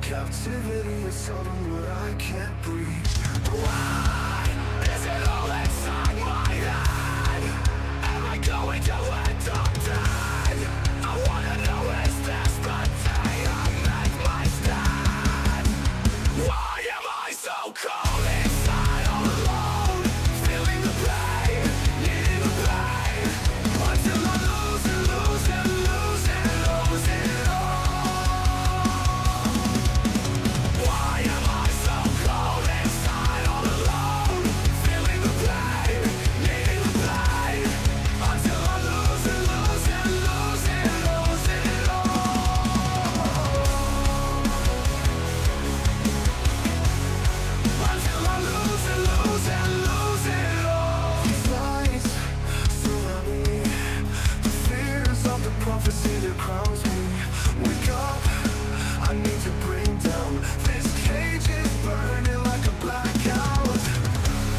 Captivity is something that I can't breathe. Why is it all inside my head? Am I going to end up dead? I wanna know, is this the day I make my stand? Why am I so cold inside, all alone? Feeling the pain, needing the pain, until I lose it, lose it, lose it, lose it all. Why am I so cold inside, all alone? Feeling the pain, needing the pain, until I lose it, lose it, lose it, lose it all. Until I lose it, lose it, lose it all. These lies surround me, the fears of the prophecy that crowns me. Wake up, I need to bring down. This cage is burning like a blackout.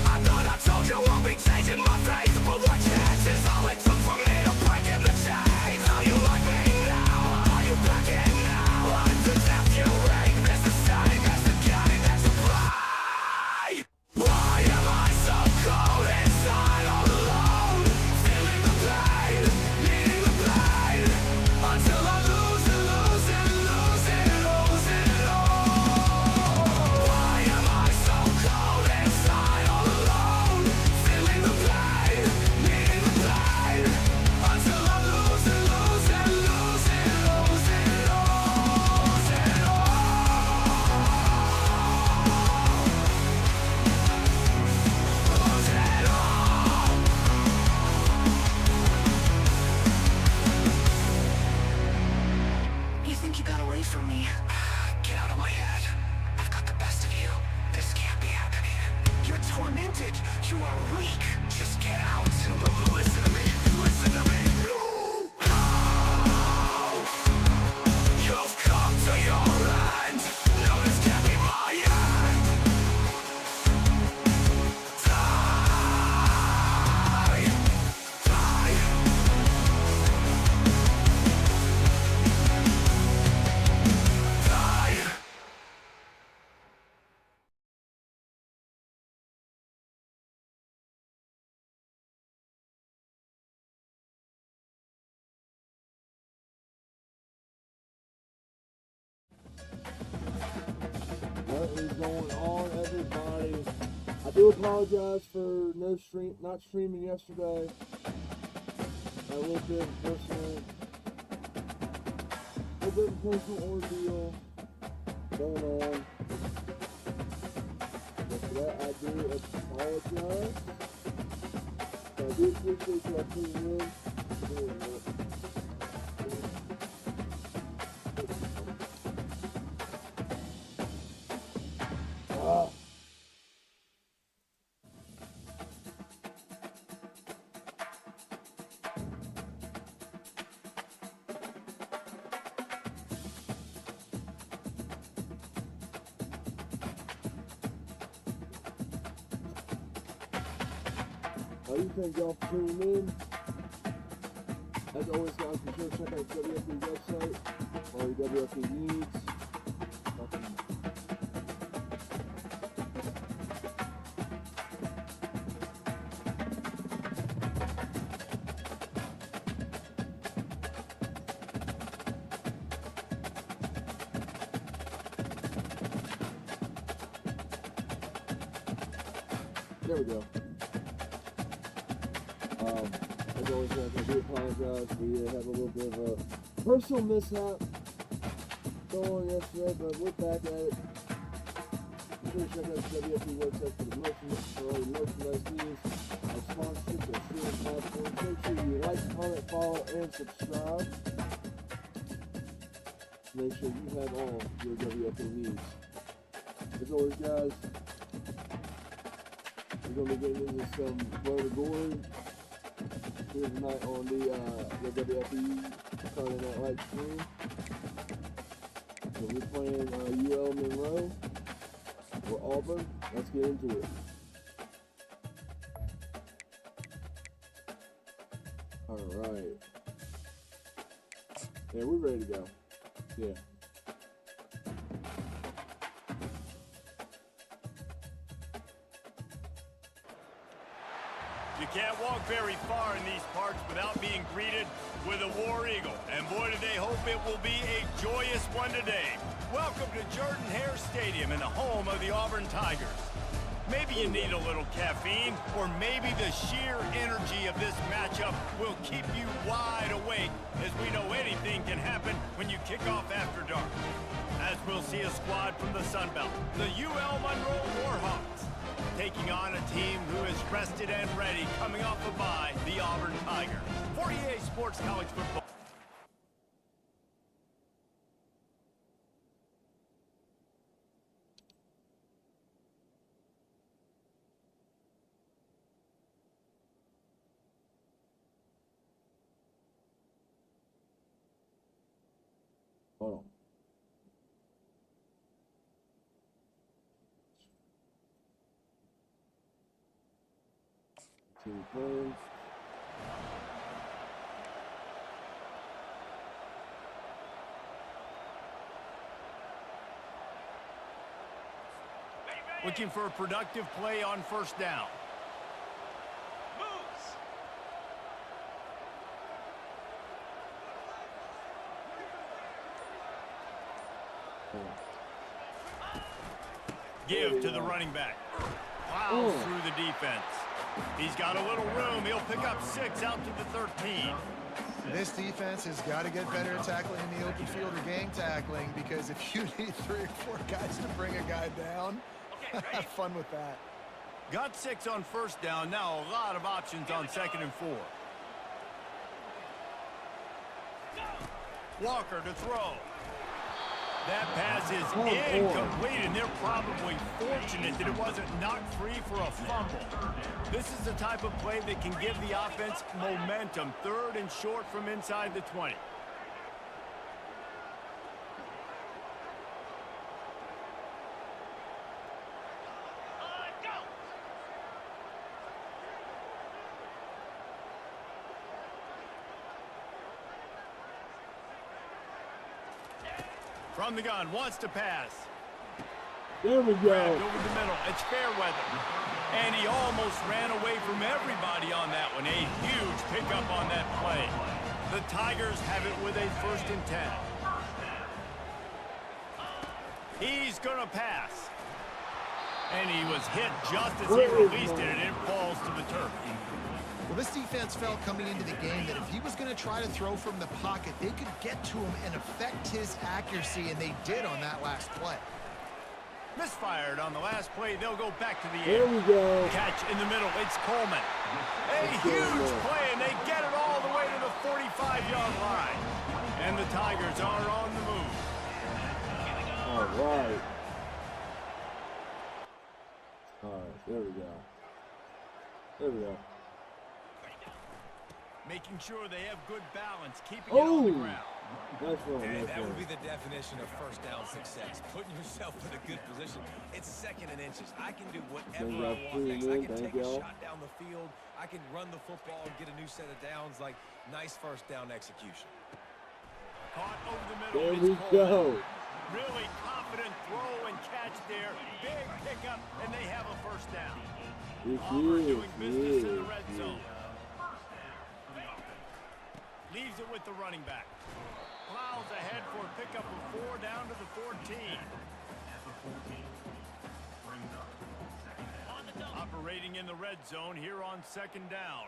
I thought I told you I'll be changing my faith, but what chances all it took for me to break in the chains? Are you like me now? Are you back in now? Unto death you ring, this the same as the game that you play. Why am I so cold inside, all alone? Feeling the pain, needing the pain, until I lose it, lose it, lose it, lose it all. Why am I so cold inside, all alone? Feeling the pain, needing the pain, until I lose it, lose it, lose it, lose it all, lose it all. Lose it all. You think you got away from me? Get out of my head. I've got the best of you. This can't be happening. You're tormented. You are weak. Just get out. Listen to me. Listen to me. Oh, you've come to your end. No, this can't be my end. Die. Die. Die. What is going on, everybody? I do apologize for not streaming yesterday. A little bit of personal ordeal going on. But for that, I do apologize. So I do appreciate you all tuning in. Thank y'all for tuning in. As always, guys, be sure to check out the WFE website, all your WFE needs. There we go. As always, guys, I do apologize. We had a little bit of a personal mishap going on yesterday, but we're back at it. Be sure to check out the WFE website for the merchandise, for all your merchandise needs, our sponsorships, our streaming platforms. Make sure you like, comment, follow, and subscribe. Make sure you have all your WFE needs. As always, guys, we're going to be getting into some Florida Glory here tonight on the WFE Saturday Night Live stream. So we're playing UL Monroe or Auburn. Let's get into it. Alright. Yeah, we're ready to go. Yeah. very far in these parts without being greeted with a War Eagle. And boy, do they hope it will be a joyous one today. Welcome to Jordan-Hare Stadium and the home of the Auburn Tigers. Maybe you need a little caffeine, or maybe the sheer energy of this matchup will keep you wide awake, as we know anything can happen when you kick off after dark. As we'll see a squad from the Sun Belt, the UL Monroe Warhawks, taking on a team who is rested and ready, coming off a bye, the Auburn Tigers. 48 Sports College Football. Hold on. Two points. Looking for a productive play on first down. Give to the running back. Plows through the defense. He's got a little room. He'll pick up 6 out to the 13. This defense has got to get better at tackling in the open field or gang tackling, because if you need 3 or 4 guys to bring a guy down, have fun with that. Got 6 on first down. Now a lot of options on 2nd and 4. Walker to throw. That pass is incomplete, and they're probably fortunate that it wasn't knocked free for a fumble. This is the type of play that can give the offense momentum. 3rd and short from inside the 20. From the gun, wants to pass. There we go. Over the middle, it's Fairweather. And he almost ran away from everybody on that one. A huge pickup on that play. The Tigers have it with a 1st and 10. He's gonna pass. And he was hit just as he released it, and it falls to the turf. Well, this defense felt coming into the game that if he was going to try to throw from the pocket, they could get to him and affect his accuracy, and they did on that last play. Misfired on the last play. They'll go back to the There air. we go. Catch in the middle. It's Coleman. A huge play, and they get it all the way to the 45-yard line. And the Tigers are on the move. All right. All right, there we go. There we go. Making sure they have good balance, keeping it on the ground. Nice one, And nice that one. would be the definition of first down success. Putting yourself in a good position. It's 2nd and inches. I can do whatever I want next. I can take a shot down the field. I can run the football and get a new set of downs. Like, nice first down execution. Caught over the middle. There It's we Coleman. go. Really confident throw and catch there. Big pickup, and they have a first down. Auburn doing business in the red zone. Leaves it with the running back. Plows ahead for a pickup of 4 down to the 14. Operating in the red zone here on 2nd down.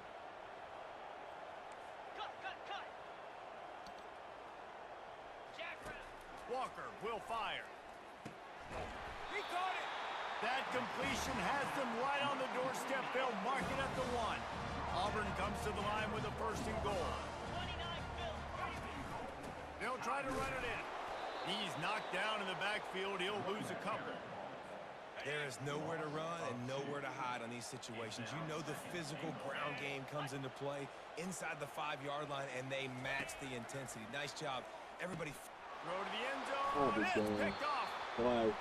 Walker will fire. He caught it. That completion has them right on the doorstep. They'll mark it at the 1. Auburn comes to the line with a 1st and goal. They'll try to run it in. He's knocked down in the backfield. He'll lose a couple. There is nowhere to run and nowhere to hide on these situations. You know the physical ground game comes into play inside the 5-yard line, and they match the intensity. Nice job. Everybody. Throw to the end zone. Oh, It's good game. picked off. Flag.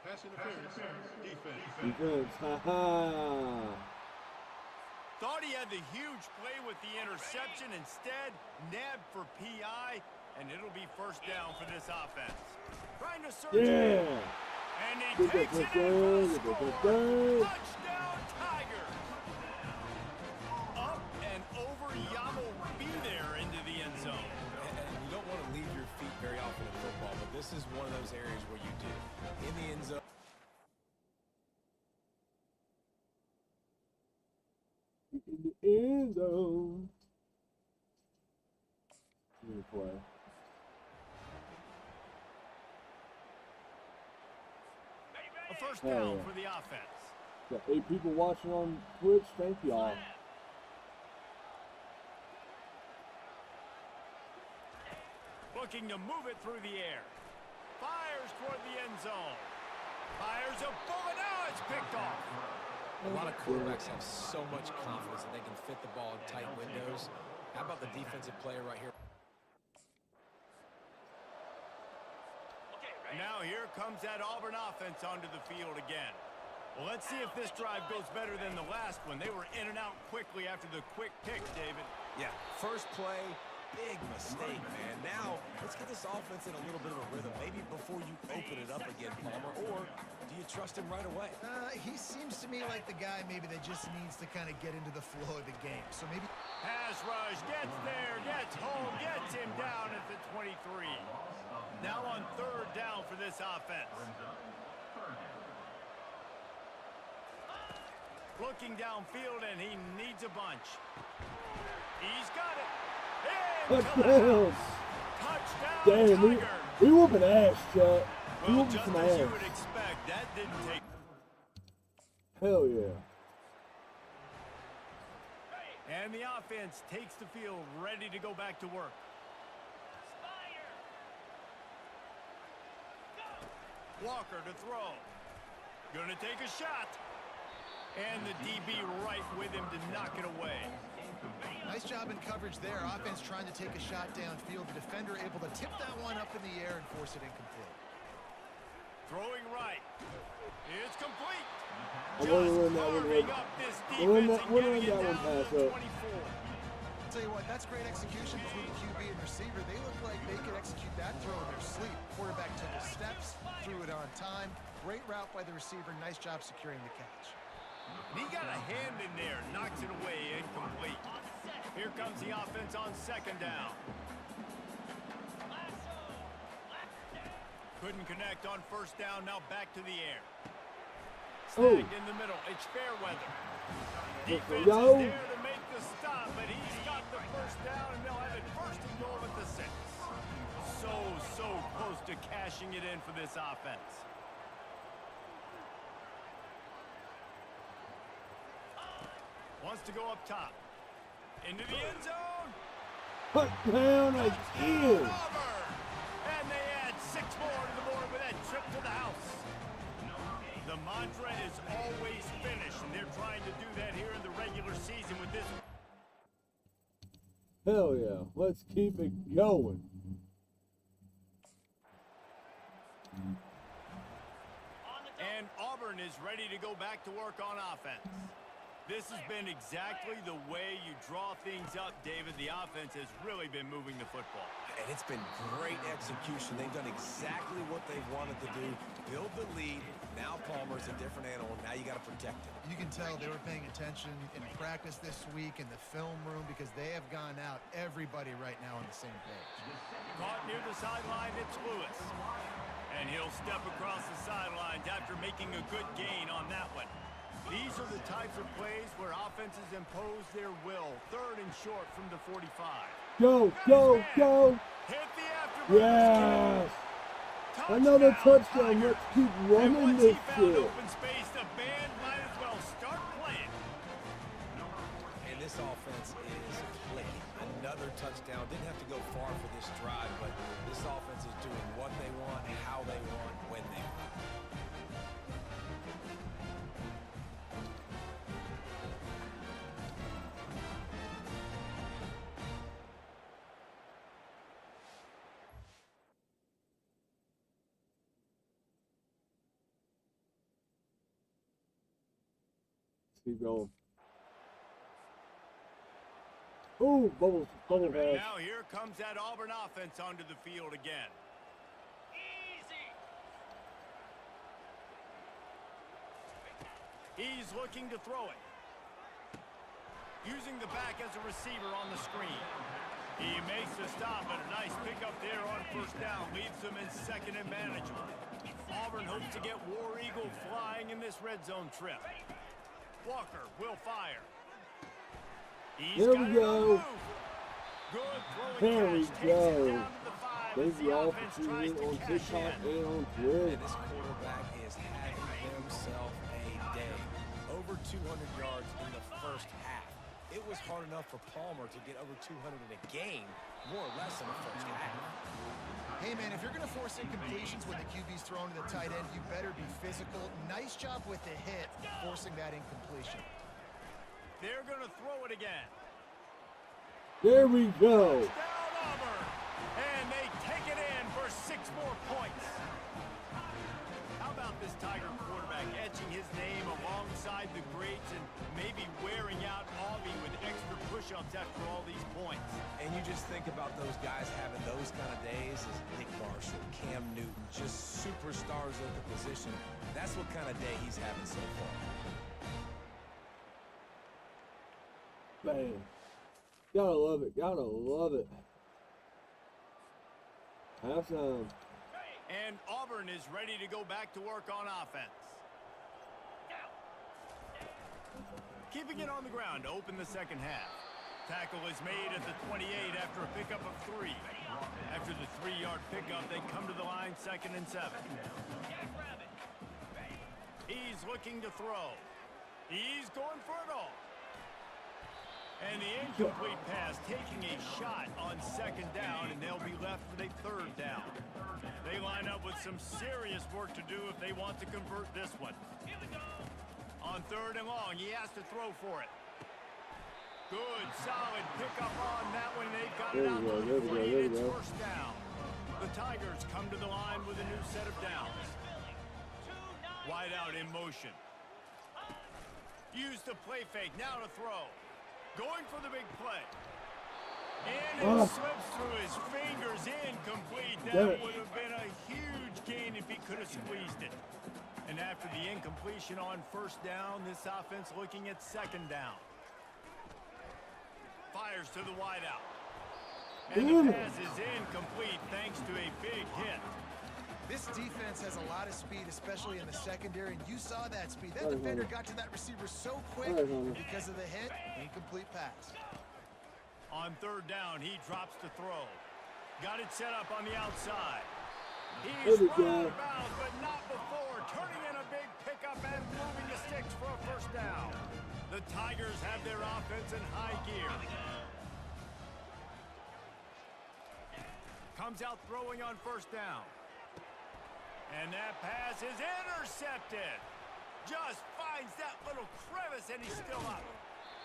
Pass interference. Defense. Defense. Ha-ha. Thought he had the huge play with the interception. Instead, nabbed for PI, and it'll be 1st down for this offense. Trying to search Yeah. it. And he takes it in for the score. Touchdown, end zone. Good play. A first Hell down yeah. for the offense. Got 8 people watching on Twitch. Thank y'all. Looking to move it through the air. Fires toward the end zone. Fires a bullet. Now it's picked off. A lot of quarterbacks have so much confidence that they can fit the ball in tight windows. How about the defensive player right here? Now here comes that Auburn offense onto the field again. Well, let's see if this drive goes better than the last one. They were in and out quickly after the quick pick, David. Yeah, first play, big mistake, man. Now, let's get this offense in a little bit of a rhythm. Maybe before you open it up again, Palmer, or do you trust him right away? He seems to me like the guy maybe that just needs to kind of get into the flow of the game. So maybe... Pass rush, gets there, gets home, gets him down at the 23. Now on third down for this offense. Looking downfield, and he needs a bunch. He's got it. And to the Touchdown. house. Touchdown, Damn, Tiger. we whooping ass, Chuck. We Well, whooping just some as you ass. would expect, that didn't take... Hell yeah. And the offense takes the field, ready to go back to work. Walker to throw. Gonna take a shot. And the DB right with him to knock it away. Nice job in coverage there. Offense trying to take a shot downfield. The defender able to tip that one up in the air and force it incomplete. Throwing right. It's complete. I'm gonna run that one carving up. up this We'll run defense that- and we'll getting run it that one down to pass the up. 24. Tell you what, that's great execution between the QB and receiver. They look like they could execute that throw in their sleep. Quarterback took his steps, threw it on time. Great route by the receiver. Nice job securing the catch. And he got a hand in there, knocks it away, incomplete. Here comes the offense on second down. Couldn't connect on first down, now back to the air. Snagged in the middle, it's Fairweather. Defense Yo. is there to make the stop, but he's got the first down, and they'll have it first and goal at the 6. So close to cashing it in for this offense. Wants to go up top. Into the end zone. Touchdown again. Auburn. And they add 6 more to the board with that trip to the house. The mantra is always finish, and they're trying to do that here in the regular season with this. Hell yeah. Let's keep it going. And Auburn is ready to go back to work on offense. This has been exactly the way you draw things up, David. The offense has really been moving the football. And it's been great execution. They've done exactly what they wanted to do. Build the lead. Now Palmer's a different animal. Now you got to protect him. You can tell they were paying attention in practice this week in the film room because they have gone out, everybody right now on the same page. Caught near the sideline, it's Lewis. And he'll step across the sidelines after making a good gain on that one. These are the types of plays where offenses impose their will. Third and short from the 45. Go, go, go. Hit the afterburners. Yes. Another touchdown. Let's keep And running once this he found shit. open space, the band might as well start playing. And this offense is clicking. Another touchdown. Didn't have to go far for this drive, but this offense is doing what they want, how they want, when they want. Keep going. Ooh, bubble pass. Now here comes that Auburn offense onto the field again. He's looking to throw it. Using the back as a receiver on the screen. He makes the stop, and a nice pickup there on first down. Leaves them in second and manageable. Auburn hopes to get War Eagle flying in this red zone trip. Walker will fire. He's There got we it go. on the move. Good throwing There we catch. Takes it go. down to the 5 Thank as you the all offense for tries tuning to on cash TikTok in. and on And Twitch. this quarterback is having himself a day. Over 200 yards in the first half. It was hard enough for Palmer to get over 200 in a game, more or less in the first half. Hey, man, if you're going to force incompletions when the QB's thrown to the tight end, you better be physical. Nice job with the hit, forcing that incompletion. They're going to throw it again. There we go. Down Auburn. And they take it in for 6 more points. How about this Tiger quarterback etching his name alongside the greats and maybe wearing out Aubie with extra push-ups after all these points? And you just think about those guys having those kind of days as Nick Marshall, Cam Newton, just superstars at the position. That's what kind of day he's having so far. Bam. Gotta love it. Gotta love it. Have some. And Auburn is ready to go back to work on offense. Keeping it on the ground to open the second half. Tackle is made at the 28 after a pickup of 3. After the 3-yard pickup, they come to the line 2nd and 7. He's looking to throw. He's going for it all. And the incomplete pass taking a shot on 2nd down, and they'll be left with a 3rd down. They line up with some serious work to do if they want to convert this one. On 3rd and long, he has to throw for it. Good, solid pickup on that one. They've got it out to the 40. It's 1st down. The Tigers come to the line with a new set of downs. Wide out in motion. Use the play fake, now to throw. Going for the big play. And it slips through his fingers, incomplete. That would have been a huge gain if he could have squeezed it. And after the incompletion on 1st down, this offense looking at 2nd down. Fires to the wideout. And the pass is incomplete thanks to a big hit. This defense has a lot of speed, especially in the secondary, and you saw that speed. That defender got to that receiver so quick because of the hit. Incomplete pass. On 3rd down, he drops to throw. Got it set up on the outside. He's run out of bounds, but not before. Turning in a big pickup and moving the sticks for a 1st down. The Tigers have their offense in high gear. Comes out throwing on 1st down. And that pass is intercepted. Just finds that little crevice, and he's still up.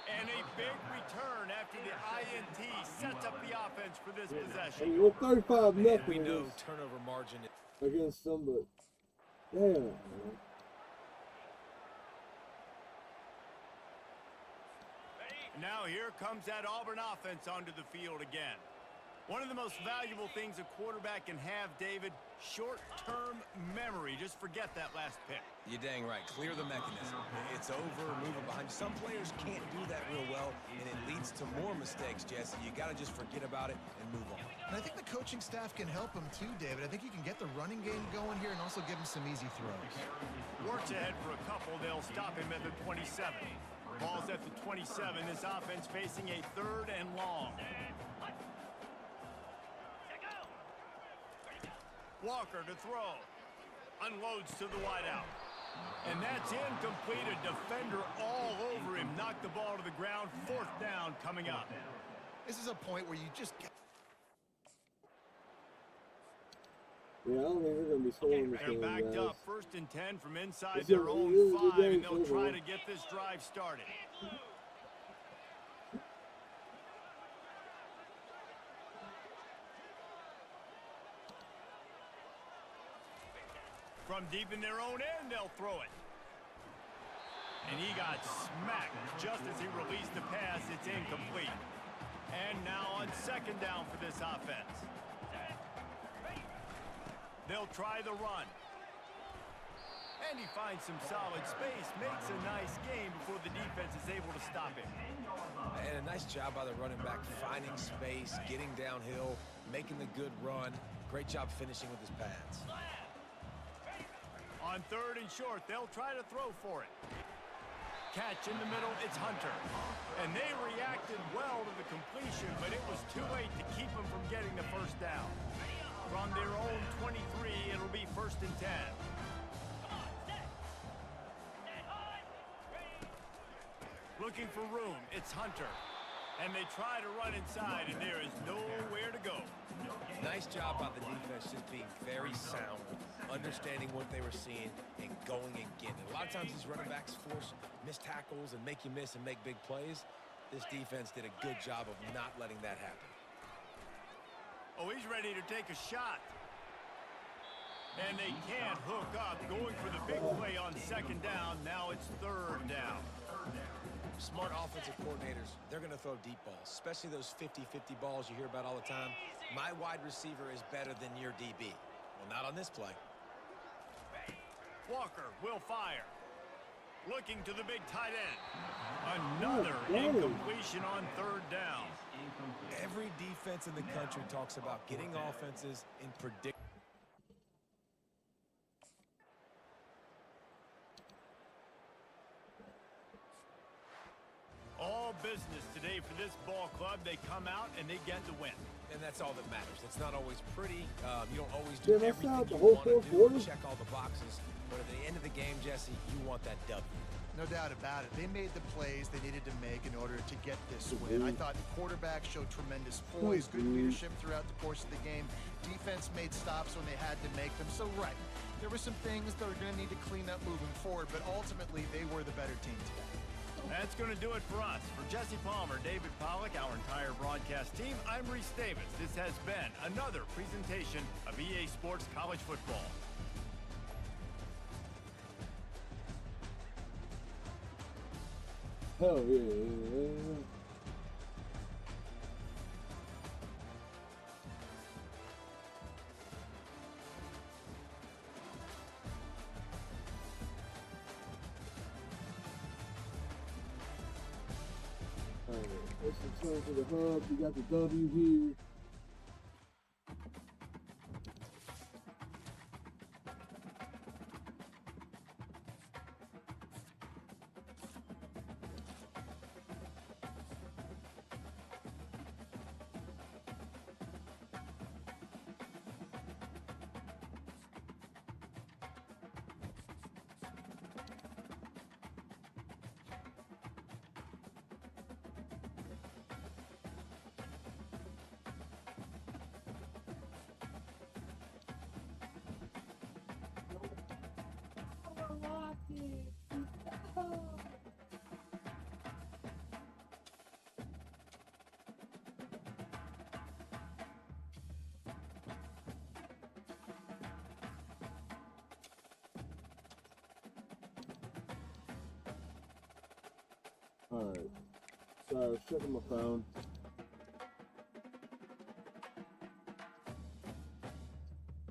And a big return after the INT sets up the offense for this possession. Well, 35 Man, nothing we know turnover margin. against them, but damn. Now here comes that Auburn offense onto the field again. One of the most valuable things a quarterback can have, David, short-term memory. Just forget that last pick. You're dang right. Clear the mechanism. It's over, move it behind you. Some players can't do that real well, and it leads to more mistakes, Jesse. You got to just forget about it and move on. And I think the coaching staff can help him too, David. I think he can get the running game going here and also give him some easy throws. Works ahead for a couple. They'll stop him at the 27. Ball's at the 27. This offense facing a 3rd and long. Walker to throw. Unloads to the wideout. And that's incomplete. A defender all over him. Knocked the ball to the ground. 4th down coming up. This is a point where you just get... Yeah, I don't think they're going to be scoring this They're game, backed guys. up 1st and 10 from inside It's their a own really 5, good game and they'll so try far. to get this drive started. From deep in their own end, they'll throw it. And he got smacked just as he released the pass. It's incomplete. And now on 2nd down for this offense. They'll try the run. And he finds some solid space, makes a nice game before the defense is able to stop him. And a nice job by the running back, finding space, getting downhill, making the good run. Great job finishing with his pads. On 3rd and short, they'll try to throw for it. Catch in the middle, it's Hunter. And they reacted well to the completion, but it was too late to keep them from getting the first down. From their own 23, it'll be 1st and 10. Looking for room, it's Hunter. And they try to run inside, and there is nowhere to go. Nice job by the defense, just being very sound, understanding what they were seeing, and going and getting it. A lot of times these running backs force missed tackles and make you miss and make big plays. This defense did a good job of not letting that happen. Oh, he's ready to take a shot. And they can't hook up, going for the big play on 2nd down. Now it's 3rd down. Smart offensive coordinators, they're going to throw deep balls, especially those 50-50 balls you hear about all the time. My wide receiver is better than your DB. Well, not on this play. Walker will fire. Looking to the big tight end. Another incompletion on 3rd down. Every defense in the country talks about getting offenses in predict. All business today for this ball club. They come out and they get the win. And that's all that matters. It's not always pretty. You don't always do Yeah, that's everything not the you whole want to fourth do, quarter. check all the boxes. But at the end of the game, Jesse, you want that W. No doubt about it. They made the plays they needed to make in order to get this win. I thought the quarterback showed tremendous poise, good leadership throughout the course of the game. Defense made stops when they had to make them. So, right, there were some things that are going to need to clean up moving forward, but ultimately they were the better team today. That's going to do it for us. For Jesse Palmer, David Pollack, our entire broadcast team, I'm Reese Davis. This has been another presentation of EA Sports College Football. Hell yeah. Alright, let's return to the hub. We got the W here. Alright. Sorry, I was checking my phone.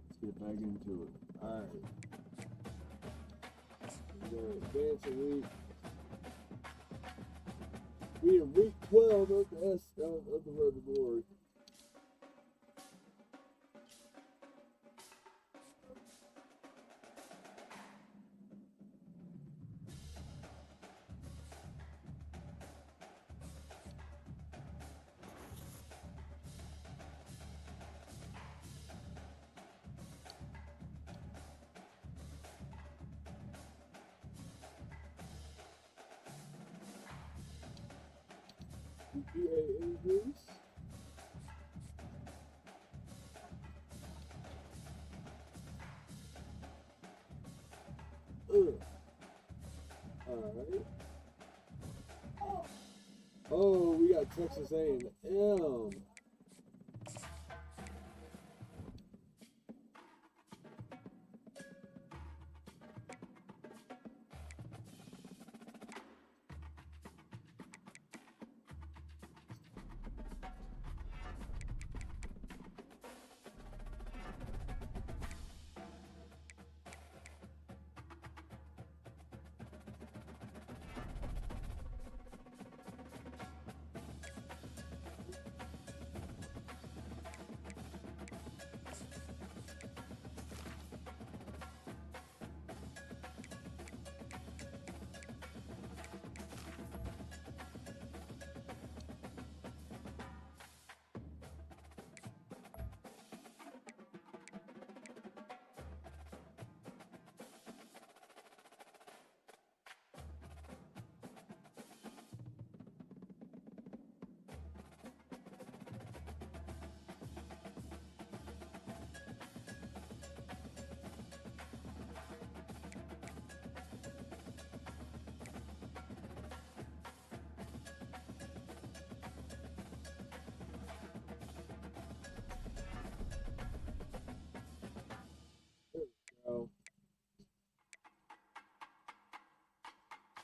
Let's get back into it. Alright. We're gonna advance a week. We in week 12 of the Road to Glory. EA injuries. Alright. Oh, we got Texas A&M.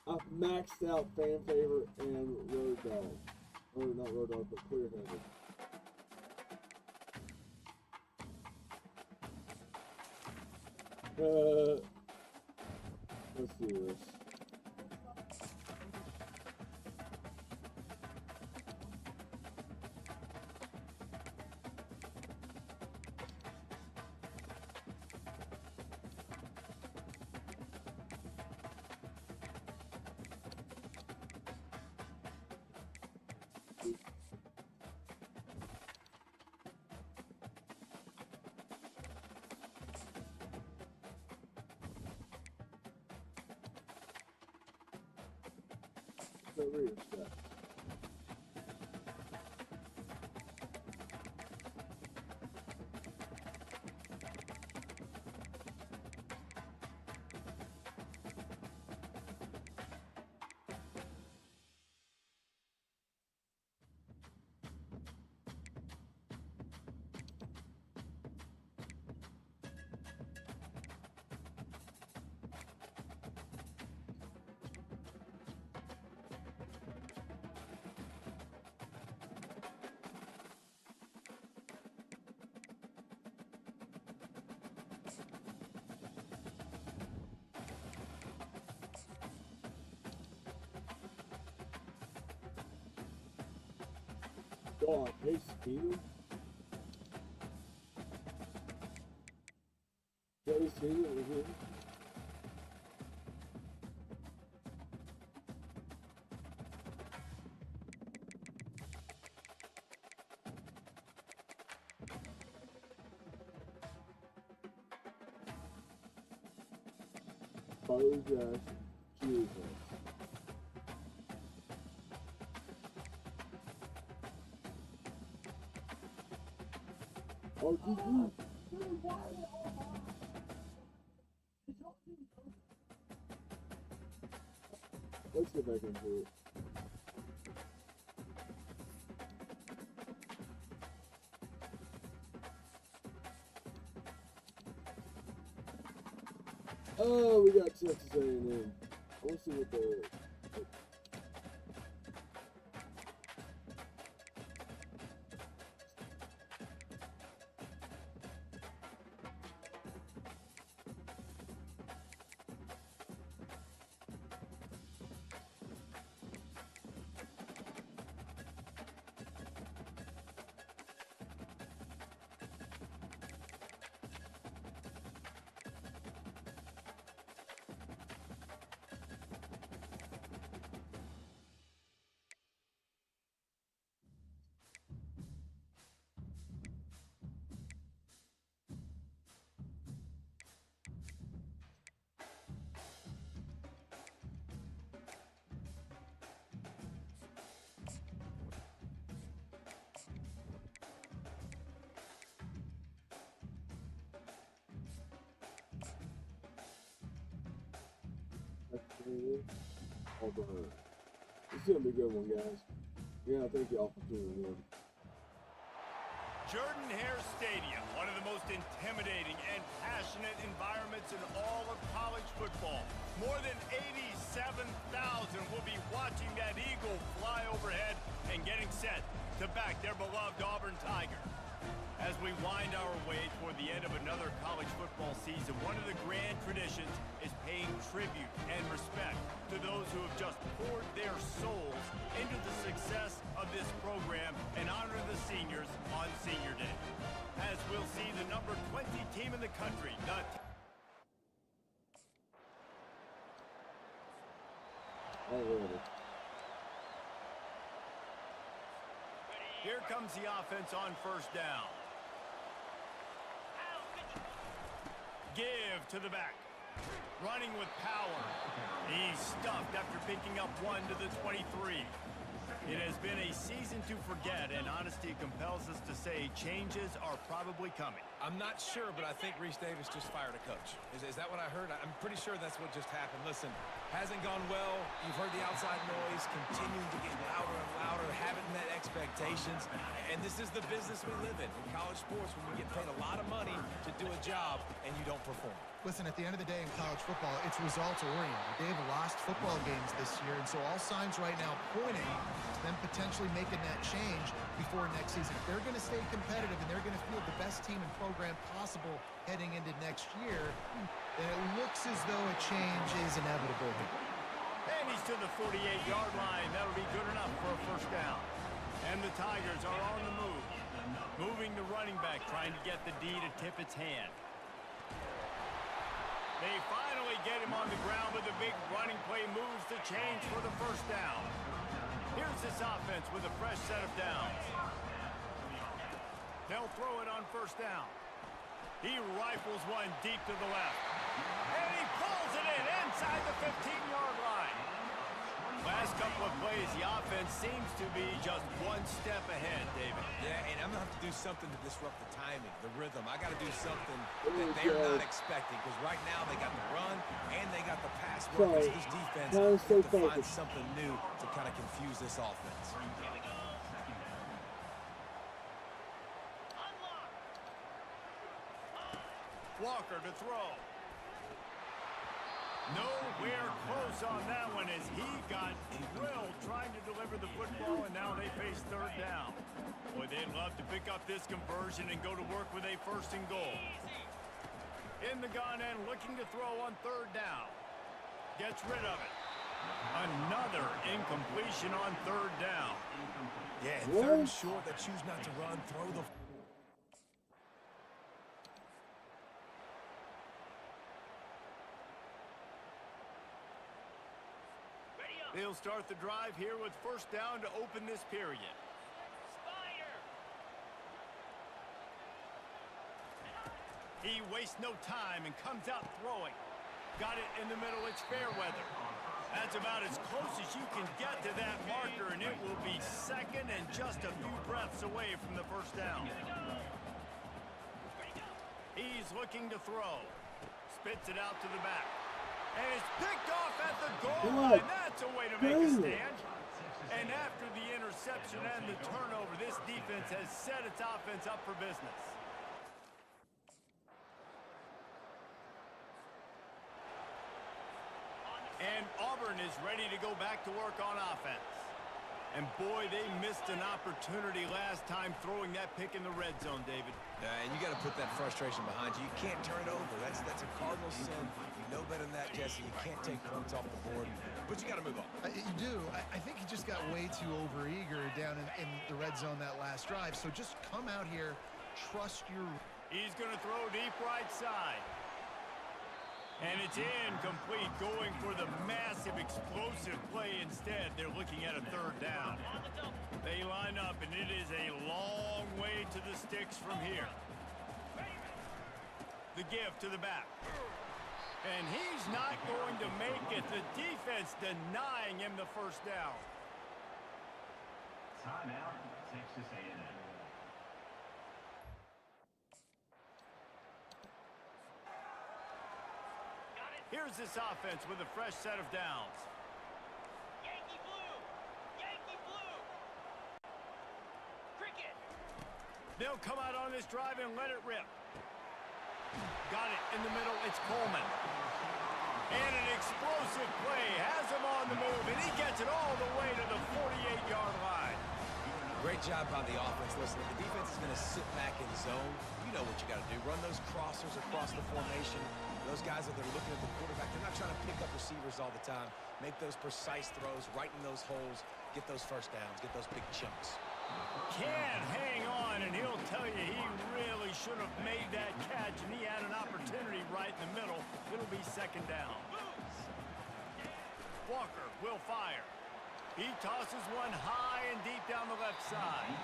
I've maxed out fan favorite and road dog. Or not road dog, but clear handed. Let's do this. Over your stuff. God, hey, Steven. Hey, Steven, is it? Oh, gosh. Jesus. Oh, GG. Let's get back into it. Oh, we got Texas A&M. I want to see what the... Auburn. This is going to be a good one, guys. Yeah, thank y'all for tuning in. Jordan-Hare Stadium, one of the most intimidating and passionate environments in all of college football. More than 87,000 will be watching that eagle fly overhead and getting set to back their beloved Auburn Tigers. As we wind our way toward the end of another college football season, one of the grand traditions is paying tribute and respect to those who have just poured their souls into the success of this program and honor the seniors on Senior Day. As we'll see the number 20 team in the country, Here comes the offense on first down. Give to the back. Running with power. He's stuffed after picking up one to the 23. It has been a season to forget, and honesty compels us to say changes are probably coming. I'm not sure, but I think Reese Davis just fired a coach. Is that what I heard? I'm pretty sure that's what just happened. Listen, Hasn't gone well. You've heard the outside noise continuing to get louder and louder, haven't met expectations. And this is the business we live in college sports, when you get paid a lot of money to do a job and you don't perform. Listen, at the end of the day in college football, it's results-oriented. They've lost football games this year, and so all signs right now pointing to them potentially making that change before next season. If they're going to stay competitive and they're going to field the best team and program possible heading into next year, then it looks as though a change is inevitable. And he's to the 48-yard line. That'll be good enough for a first down. And the Tigers are on the move. Moving the running back, trying to get the D to tip its hand. They finally get him on the ground with a big running play, moves the chains for the first down. Here's this offense with a fresh set of downs. They'll throw it on first down. He rifles one deep to the left. And he pulls it in inside the 15-yard line. Last couple of plays, the offense seems to be just one step ahead, David. Yeah, and I'm going to have to do something to disrupt the timing, the rhythm. I got to do something that they're not expecting, because right now they got the run and they got the pass. Workers, this defense has to find something new to kind of confuse this offense. Walker to throw. Nowhere close on that one as he got drilled trying to deliver the football, and now they face third down. Boy, they'd love to pick up this conversion and go to work with a first and goal. In the gun and looking to throw on third down. Gets rid of it. Another incompletion on third down. Yeah, third and short, they choose not to run, throw the... They'll start the drive here with first down to open this period. He wastes no time and comes out throwing. Got it in the middle. It's fair weather. That's about as close as you can get to that marker, and it will be second and just a few breaths away from the first down. He's looking to throw. Spits it out to the back. And it's picked off at the goal line. That's a way to make a stand. And after the interception and the turnover, this defense has set its offense up for business. And Auburn is ready to go back to work on offense. And boy, they missed an opportunity last time throwing that pick in the red zone, David. And you got to put that frustration behind you. You can't turn it over. That's a cardinal sin. You know better than that, Jesse. You can't take points off the board. But you got to move on. You do. I think he just got way too overeager down in the red zone that last drive. So just come out here, trust your... He's going to throw deep right side. And it's incomplete, going for the massive explosive play instead. They're looking at a third down. They line up, and it is a long way to the sticks from here. The give to the back. And he's not going to make it. The defense denying him the first down. Timeout, Texas A&M. Here's this offense with a fresh set of downs. Yankee blue! Yankee blue! Cricket! They'll come out on this drive and let it rip. Got it in the middle. It's Coleman. And an explosive play has him on the move, and he gets it all the way to the 48-yard line. Great job by the offense. Listen, if the defense is going to sit back in zone, you know what you got to do. Run those crossers across the formation. Those guys that they're looking at the quarterback, they're not trying to pick up receivers all the time. Make those precise throws, right in those holes, get those first downs, get those big chunks. Can't hang on, and he'll tell you he really should have made that catch, and he had an opportunity right in the middle. It'll be second down. Walker will fire. He tosses one high and deep down the left side.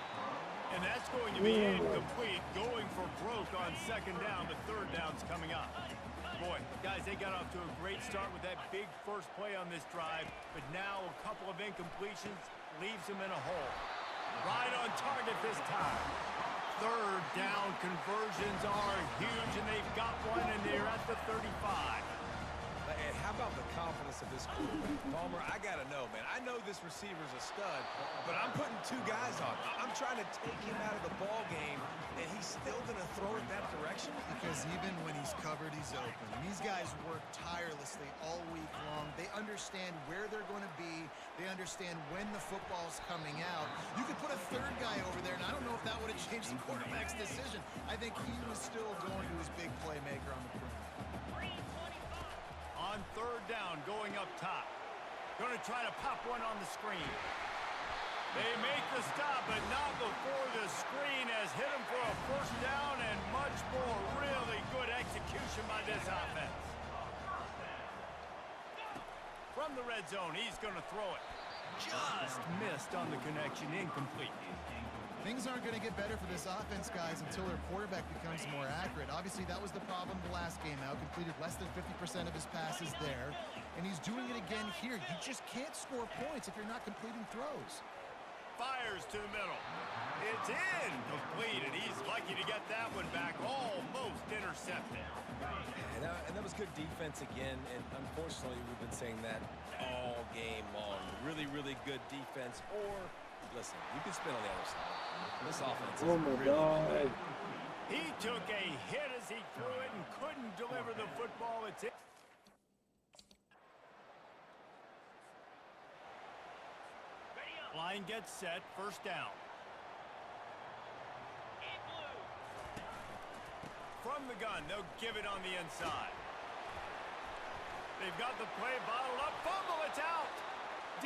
And that's going to be incomplete, going for broke on second down. The third down's coming up. Boy, guys, they got off to a great start with that big first play on this drive, but now a couple of incompletions leaves them in a hole. Right on target this time. Third down conversions are huge, and they've got one, and they're at the 35. And how about the confidence of this quarterback? Palmer, I got to know, man. I know this receiver's a stud, but I'm putting two guys on. I'm trying to take him out of the ball game, and he's still going to throw it that direction? Because even when he's covered, he's open. These guys work tirelessly all week long. They understand where they're going to be. They understand when the football's coming out. You could put a third guy over there, and I don't know if that would have changed the quarterback's decision. I think he was still going to his big playmaker on the perimeter. On third down, going up top. Going to try to pop one on the screen. They make the stop, but not before the screen has hit him for a first down and much more. Really good execution by this offense. From the red zone, he's going to throw it. Just missed on the connection, incomplete. Things aren't going to get better for this offense, guys, until their quarterback becomes more accurate. Obviously, that was the problem the last game out. Completed less than 50% of his passes there, and he's doing it again here. You just can't score points if you're not completing throws. Fires to the middle. It's incomplete, and he's lucky to get that one back. Almost intercepted. And that was good defense again, and unfortunately, we've been saying that all game long. Really, really good defense, or, listen, you can spin on the other side. This offense is really good. He took a hit as he threw it and couldn't deliver the football. It's it. Line gets set, first down. From the gun, they'll give it on the inside. They've got the play bottled up. Fumble, it's out.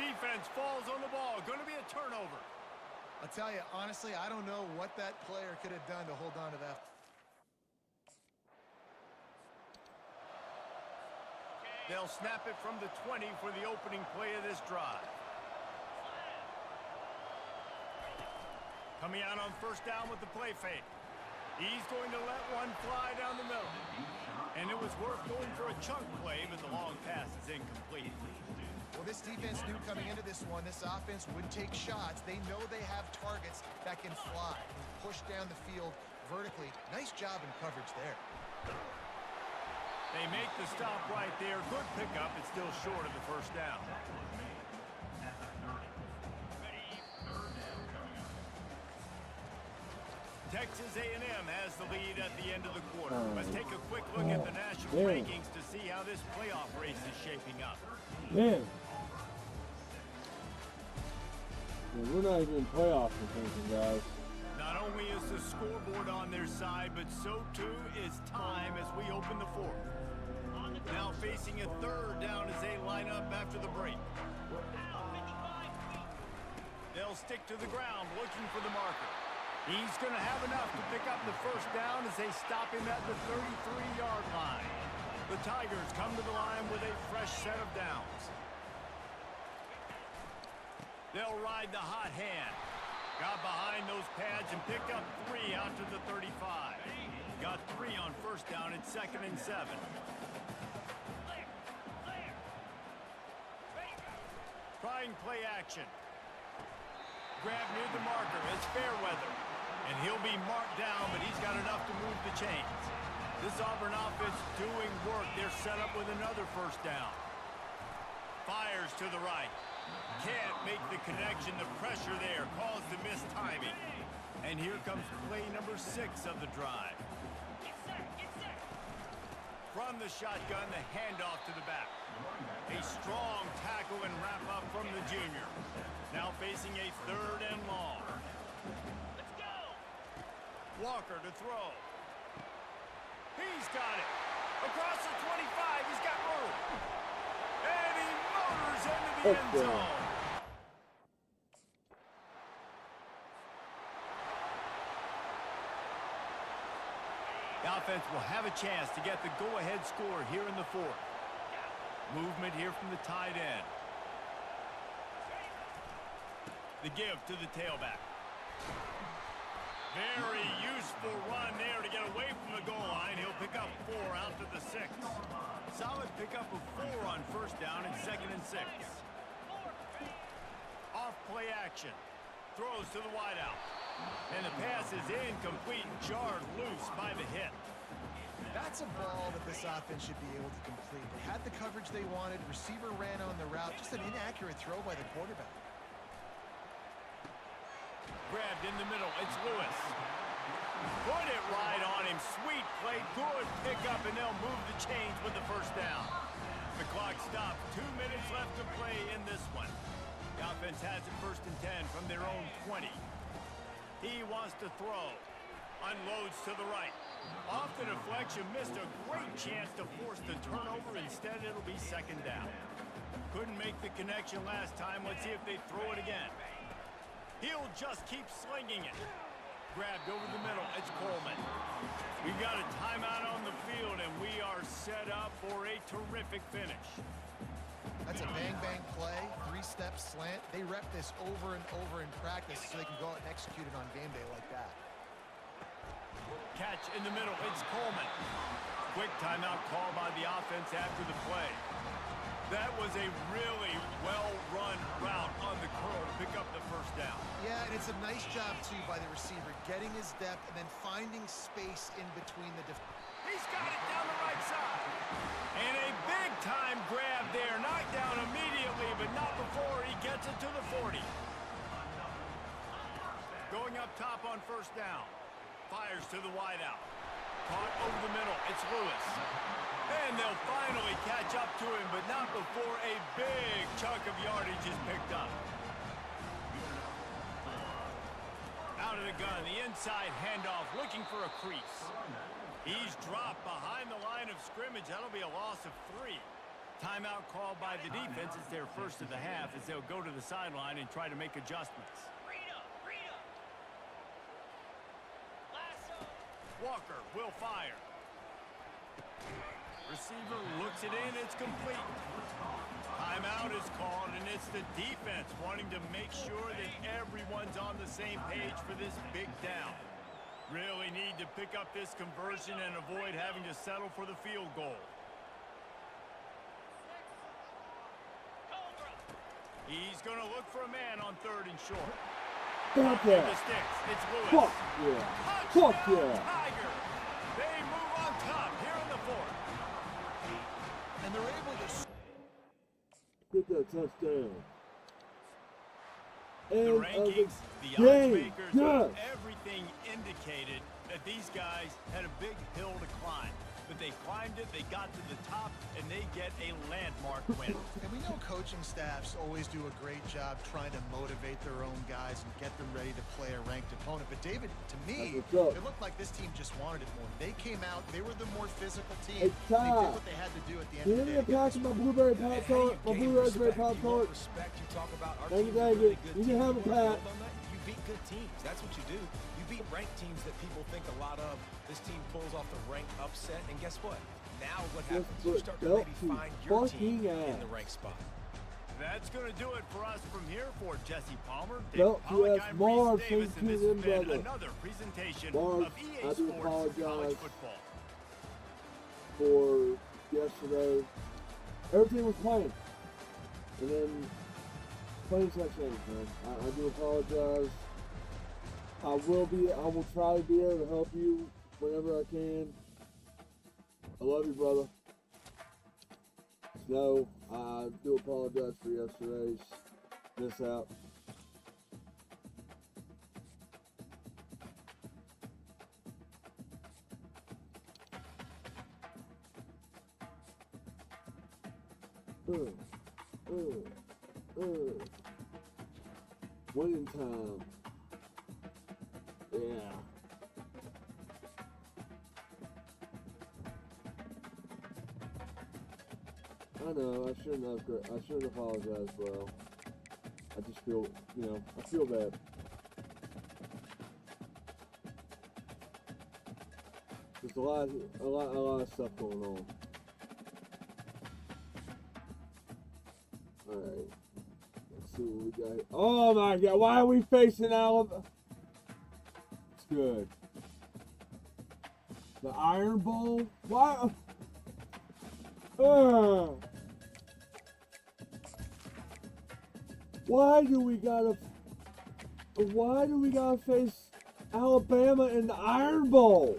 Defense falls on the ball. Going to be a turnover. I'll tell you, honestly, I don't know what that player could have done to hold on to that. They'll snap it from the 20 for the opening play of this drive. Coming out on first down with the play fake. He's going to let one fly down the middle. And it was worth going for a chunk play, but the long pass is incomplete. Well, this defense knew coming into this one, this offense would take shots. They know they have targets that can fly and push down the field vertically. Nice job in coverage there. They make the stop right there. Good pickup. It's still short of the first down. Texas A&M has the lead at the end of the quarter. Let's take a quick look at the national rankings to see how this playoff race is shaping up. Man. Yeah, we're not even in playoff contention, guys. Not only is the scoreboard on their side, but so too is time as we open the fourth. Now facing a third down as they line up after the break. They'll stick to the ground looking for the marker. He's going to have enough to pick up the first down as they stop him at the 33-yard line. The Tigers come to the line with a fresh set of downs. They'll ride the hot hand. Got behind those pads and picked up 3 out to the 35. Got 3 on first down at 2nd and 7. Trying play action. Grab near the marker. It's Fairweather. And he'll be marked down, but he's got enough to move the chains. This Auburn offense doing work. They're set up with another first down. Fires to the right. Can't make the connection. The pressure there caused the missed timing. And here comes play number 6 of the drive. From the shotgun, the handoff to the back. A strong tackle and wrap up from the junior. Now facing a third and long. Walker to throw. He's got it. Across the 25, he's got room. And he motors into the end zone. The offense will have a chance to get the go-ahead score here in the fourth. Movement here from the tight end. The give to the tailback. Very useful run there to get away from the goal line. He'll pick up 4 out to the 6. Solid pickup of 4 on first down and 2nd and 6. Off play action. Throws to the wideout. And the pass is incomplete, jarred loose by the hit. That's a ball that this offense should be able to complete. They had the coverage they wanted. Receiver ran on the route. Just an inaccurate throw by the quarterback. Grabbed in the middle. It's Lewis. Put it right on him. Sweet play. Good pickup, and they'll move the chains with the first down. The clock stopped. 2 minutes left to play in this one. The offense has it 1st and 10 from their own 20. He wants to throw. Unloads to the right. Off the deflection. Missed a great chance to force the turnover. Instead, it'll be 2nd down. Couldn't make the connection last time. Let's see if they throw it again. He'll just keep slinging it. Grabbed over the middle. It's Coleman. We've got a timeout on the field, and we are set up for a terrific finish. That's a bang-bang play, 3-step slant. They rep this over and over in practice so they can go out and execute it on game day like that. Catch in the middle. It's Coleman. Quick timeout call by the offense after the play. That was a really well-run route on the curl to pick up the 1st down. Yeah, and it's a nice job, too, by the receiver, getting his depth and then finding space in between the He's got it down the right side. And a big-time grab there. Knocked down immediately, but not before he gets it to the 40. Going up top on 1st down. Fires to the wideout. Caught over the middle. It's Lewis. And they'll finally catch up to him, but not before a big chunk of yardage is picked up. Out of the gun, the inside handoff, looking for a crease. He's dropped behind the line of scrimmage. That'll be a loss of 3. Timeout called by the defense. It's their 1st of the half as they'll go to the sideline and try to make adjustments. Walker will fire. Receiver looks it in. It's complete. Timeout is called, and it's the defense wanting to make sure that everyone's on the same page for this big down. Really need to pick up this conversion and avoid having to settle for the field goal. He's going to look for a man on 3rd and short. Fuck yeah. The sticks. It's Lewis. Fuck yeah. Fuck yeah. Tiger. They move on top here in the 4th. And they're able to Get that touchdown. The And rankings, the odds game. makers, Yes. everything indicated that these guys had a big hill to climb. But they climbed it, they got to the top, and they get a landmark win. And we know coaching staffs always do a great job trying to motivate their own guys and get them ready to play a ranked opponent. But David, to me, That's what's up. it looked like this team just wanted it more. They came out, they were the more physical Hey, team. They Todd. did what they had to do at the end Can of you the give me a day. pass of my blueberry pop tart? My blue raspberry pop tart? Respect. You talk about our Thank you, team's thank really you. good You can team. have a You pat. build on that, you beat good teams. That's what you do. You beat ranked teams that people think a lot of. This team pulls off the ranked upset, and guess what? Now what happens? You put start to belt maybe to find your team fucking in ass. the ranked spot. That's going to do it for us from here for Jesse Palmer. Belt to Pollock, us, I'm Mars, Reese Davis, thank and you, this has been brother. another presentation Mars, of EA I do Sports College apologize. Football. For yesterday. Everything was playing. And then playing such things, man. I do apologize. I will try to be able to help you whenever I can. I love you, brother. So, I do apologize for yesterday's miss out. Winning time. Yeah. I know, I shouldn't apologize, bro. I just feel, I feel bad. There's a lot of stuff going on. Alright. Let's see what we got here. Oh my god, why are we facing Alabama? It's good. The Iron Bowl? Why? Why do we gotta face Alabama in the Iron Bowl?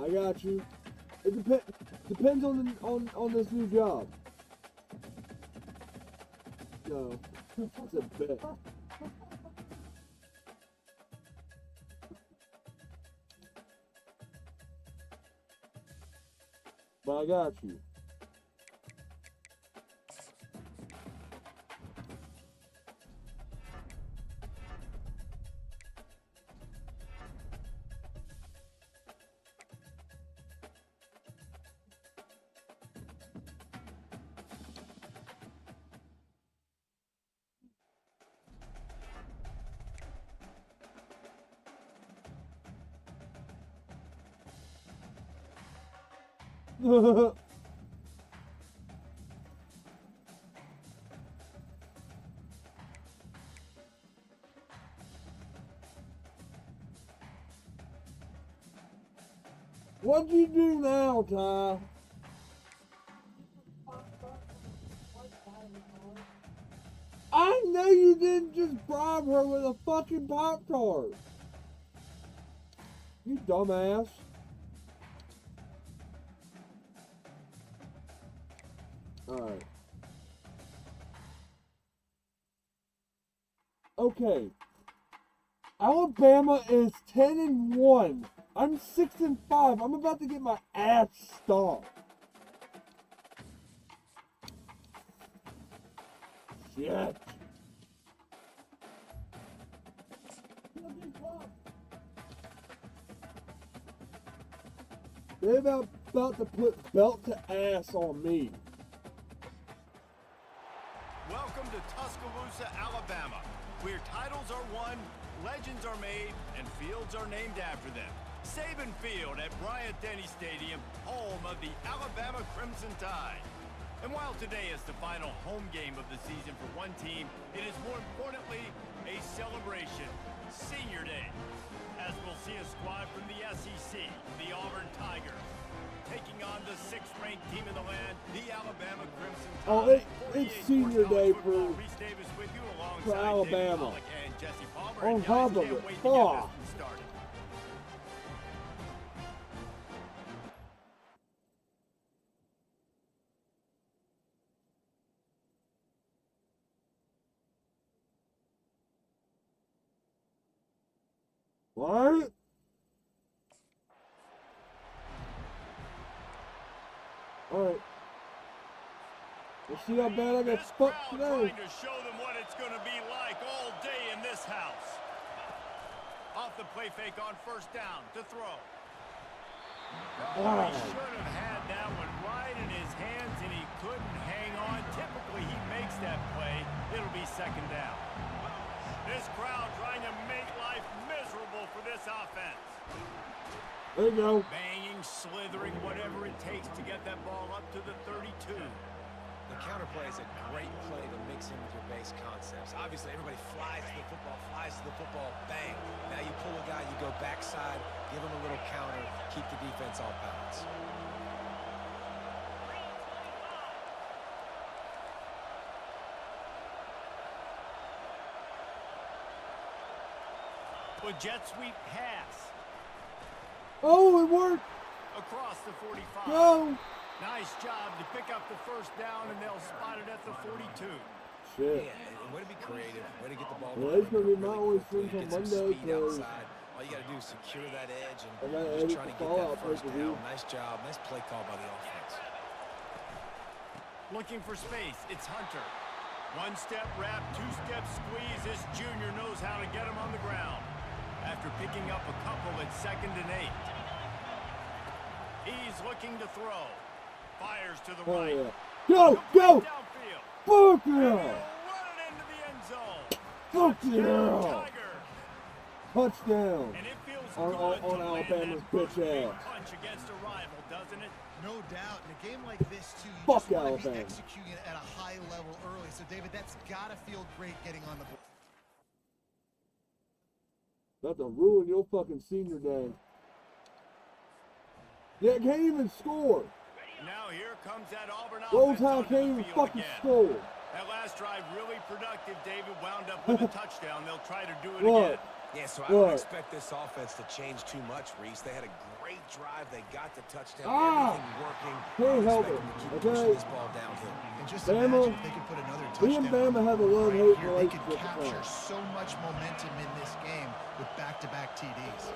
I got you. It depends on this new job. No, it's a bet. But I got you. What'd you do now, Ty? I know you didn't just bribe her with a fucking Pop-Tart. You dumbass. Alright. Okay. Alabama is 10-1. I'm 6-5. I'm about to get my ass stomped. Shit. They're about to put belt to ass on me. Welcome to Tuscaloosa, Alabama, where titles are won, legends are made, and fields are named after them. Saban Field at Bryant-Denny Stadium, home of the Alabama Crimson Tide. And while today is the final home game of the season for one team, it is more importantly a celebration, Senior Day, as we'll see a squad from the SEC, the Auburn Tigers, taking on the 6th-ranked team in the land, the Alabama Crimson Tide. Oh, it's Senior Day for Alabama. On top of it, fuck. What? Alright. Let's see how bad I got fucked today. Trying to show them what it's going to be like all day in this house. Off the play fake on first down to throw. Wow. He should have had that one right in his hands and he couldn't hang on. Typically he makes that play. It'll be second down. This crowd trying to make life miserable for this offense. There you go. Banging, slithering, whatever it takes to get that ball up to the 32. The counterplay is a great play to mix in with your base concepts. Obviously, everybody flies to the football, bang. Now you pull a guy, you go backside, give him a little counter, keep the defense off balance. A jet sweep pass. Oh, it worked. Across the 45. Go. Nice job to pick up the first down, and they'll spot it at the 42. Shit. Yeah, and way to be creative, way to get the ball. Well, it's going to be my only swing Get on some Monday, speed because outside. All you got to do is secure that edge and I gotta just edit trying the to get fallout that first pay-per-view. down. Nice job. Nice play call by the offense. Looking for space. It's Hunter. One-step wrap, two-step squeeze. This junior knows how to get him on the ground. After picking up a couple at 2nd and 8. He's looking to throw. Fires to the Oh, right. yeah. Go, go. Downfield. Fuck And yeah. he'll run it into the end zone. Fuck Touchdown, yeah. Tigers. Touchdown. And it feels On good Alabama's to land bitch that first big ass. punch against a rival, doesn't it? No doubt. In a game like this, too, you Fuck just want to be Alabama. executing it at a high level early. So, David, that's got to feel great getting on the board. About to ruin your fucking Senior Day. Yeah, can't even score. Now here comes that Auburn Roll offense Tide onto can't the even field fucking again. score. That last drive really productive. David wound up with a touchdown. They'll try to do it Look, again. Yeah, so I don't expect this offense to change too much, Reese. They had a great drive. They got the touchdown. Everything working. Can't help it. Expect them to keep pushing this ball downhill. And just Bama, imagine if they could put another me and touchdown Bama have a love-hate right here. They relationship could with capture the so much momentum in this game with back-to-back TDs.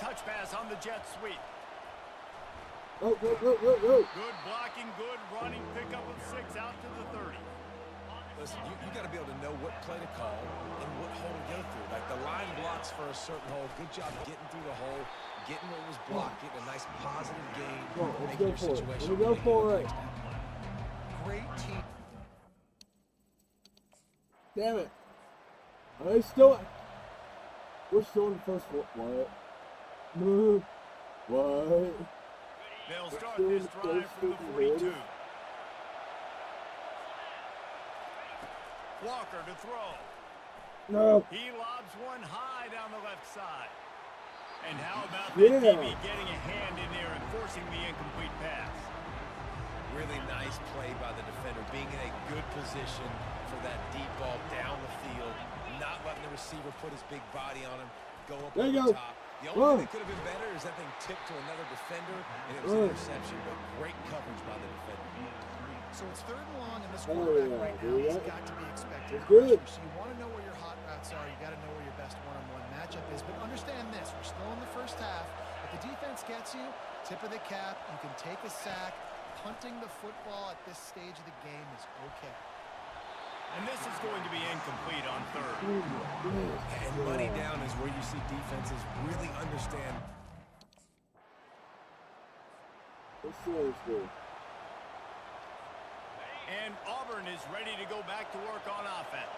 Touch pass on the jet sweep. Go. Good blocking, good running. Pick up of 6 out to the 30. Listen, you got to be able to know what play to call and what hole to go through. Like the line blocks for a certain hole. Good job getting through the hole, getting what was blocked, getting a nice positive gain, making your situation. Let's go for it. Great team. Damn it. Are they still... We're still in the first foot. What? What? They'll start this drive from the 42. Walker to throw. No. He lobs one high down the left side. And how about the Yeah. DB getting a hand in there and forcing the incomplete pass? Really nice play by the defender, being in a good position for that deep ball down the field, not letting the receiver put his big body on him, go up There you over the go. top. The only thing that could have been better is that thing tipped to another defender, and it was an interception, but great coverage by the defender. So it's 3rd and long, and this quarterback yeah, right now dude, has that- got to be expected. It's good. So you want to know where your hot routes are. You got to know where your best one-on-one matchup is. But understand this: we're still in the first half. If the defense gets you, tip of the cap. You can take a sack. Punting the football at this stage of the game is okay. And this is going to be incomplete on 3rd. And money down is where you see defenses really understand. Let's see how this goes. And Auburn is ready to go back to work on offense.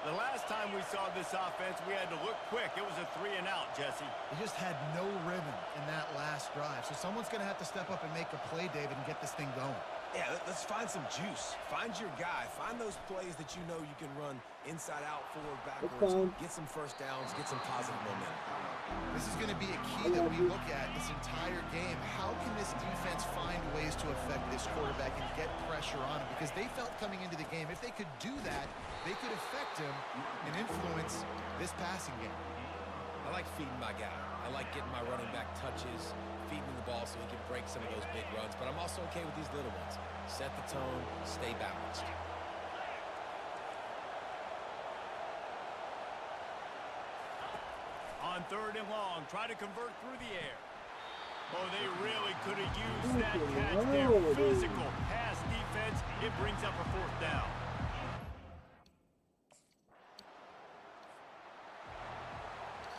The last time we saw this offense, we had to look quick. It was a 3-and-out, Jesse. They just had no rhythm in that last drive. So someone's going to have to step up and make a play, David, and get this thing going. Yeah, let's find some juice. Find your guy. Find those plays that you know you can run inside out, forward, backwards. Get some first downs. Get some positive momentum. This is going to be a key that we look at this entire game. How can this defense find ways to affect this quarterback and get pressure on him? Because they felt coming into the game, if they could do that, they could affect him and influence this passing game. I like feeding my guy. I like getting my running back touches, feeding him the ball so he can break some of those big runs. But I'm also okay with these little ones. Set the tone, stay balanced. On 3rd and long, try to convert through the air. Oh, they really could have used that catch there. Physical pass defense. It brings up a 4th down.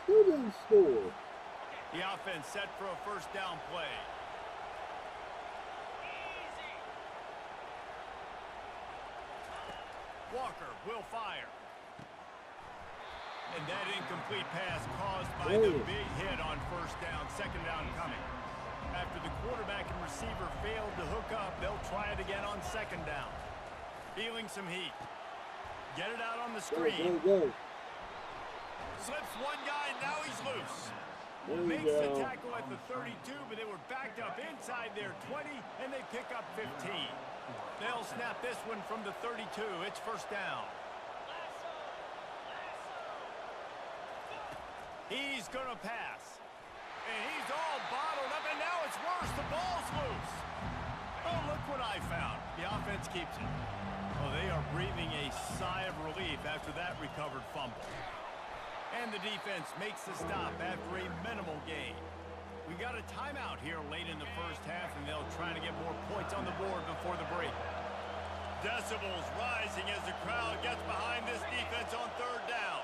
Who didn't score? The offense set for a 1st down play. Walker will fire. And that incomplete pass caused by the big hit on 1st down, 2nd down coming. After the quarterback and receiver failed to hook up, they'll try it again on 2nd down. Feeling some heat. Get it out on the screen. Go. Slips one guy, now he's loose. There you Makes the go. tackle at the 32, but they were backed up inside their 20, and they pick up 15. They'll snap this one from the 32. It's 1st down. He's going to pass. And he's all bottled up, and now it's worse. The ball's loose. Oh, look what I found. The offense keeps it. Oh, they are breathing a sigh of relief after that recovered fumble. And the defense makes the stop after a minimal gain. We got a timeout here late in the 1st half, and they'll try to get more points on the board before the break. Decibels rising as the crowd gets behind this defense on 3rd down.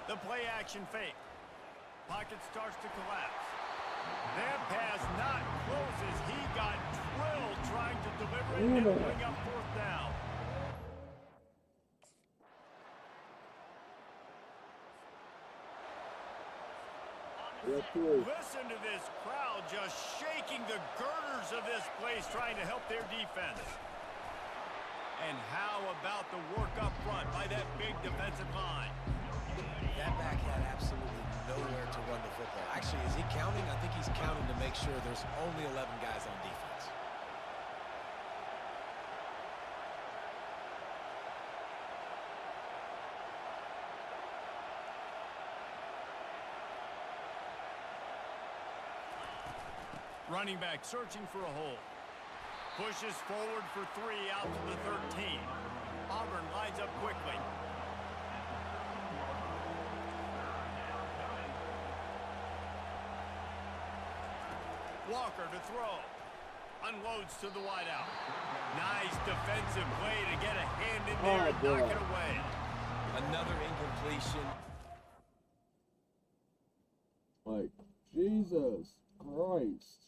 The play action fake. Pocket starts to collapse. That pass not closes. He got drilled trying to deliver it and bring up 4th down. Listen to this crowd just shaking the girders of this place trying to help their defense. And how about the work up front by that big defensive line? That back had absolutely nowhere to run the football. Actually, is he counting? I think he's counting to make sure there's only 11 guys on defense. Running back searching for a hole. Pushes forward for 3 out to the 13. Auburn lines up quickly. Walker to throw. Unloads to the wideout. Nice defensive play to get a hand in there and knock it away. Another incompletion. Like, Jesus Christ.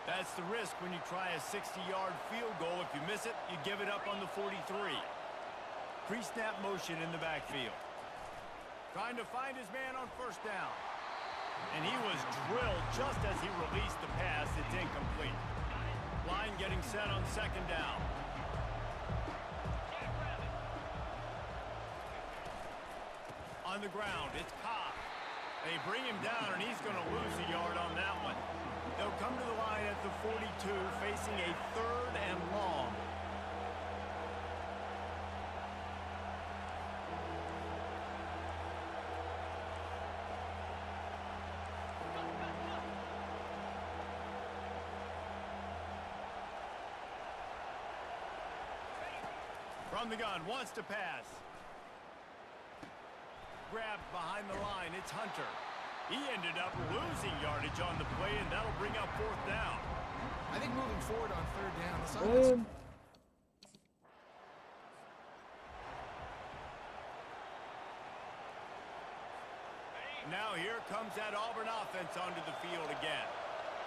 That's the risk when you try a 60-yard field goal. If you miss it, you give it up on the 43. Pre-snap motion in the backfield. Trying to find his man on first down. And he was drilled just as he released the pass. It's incomplete. Line getting set on second down. On the ground, it's Cobb. They bring him down, and he's going to lose a yard on that one. They'll come to the line at the 42, facing a 3rd and long. From the gun, wants to pass. Grabbed behind the line, it's Hunter. He ended up losing yardage on the play, and that'll bring up 4th down. I think moving forward on 3rd down, this offense... Now here comes that Auburn offense onto the field again.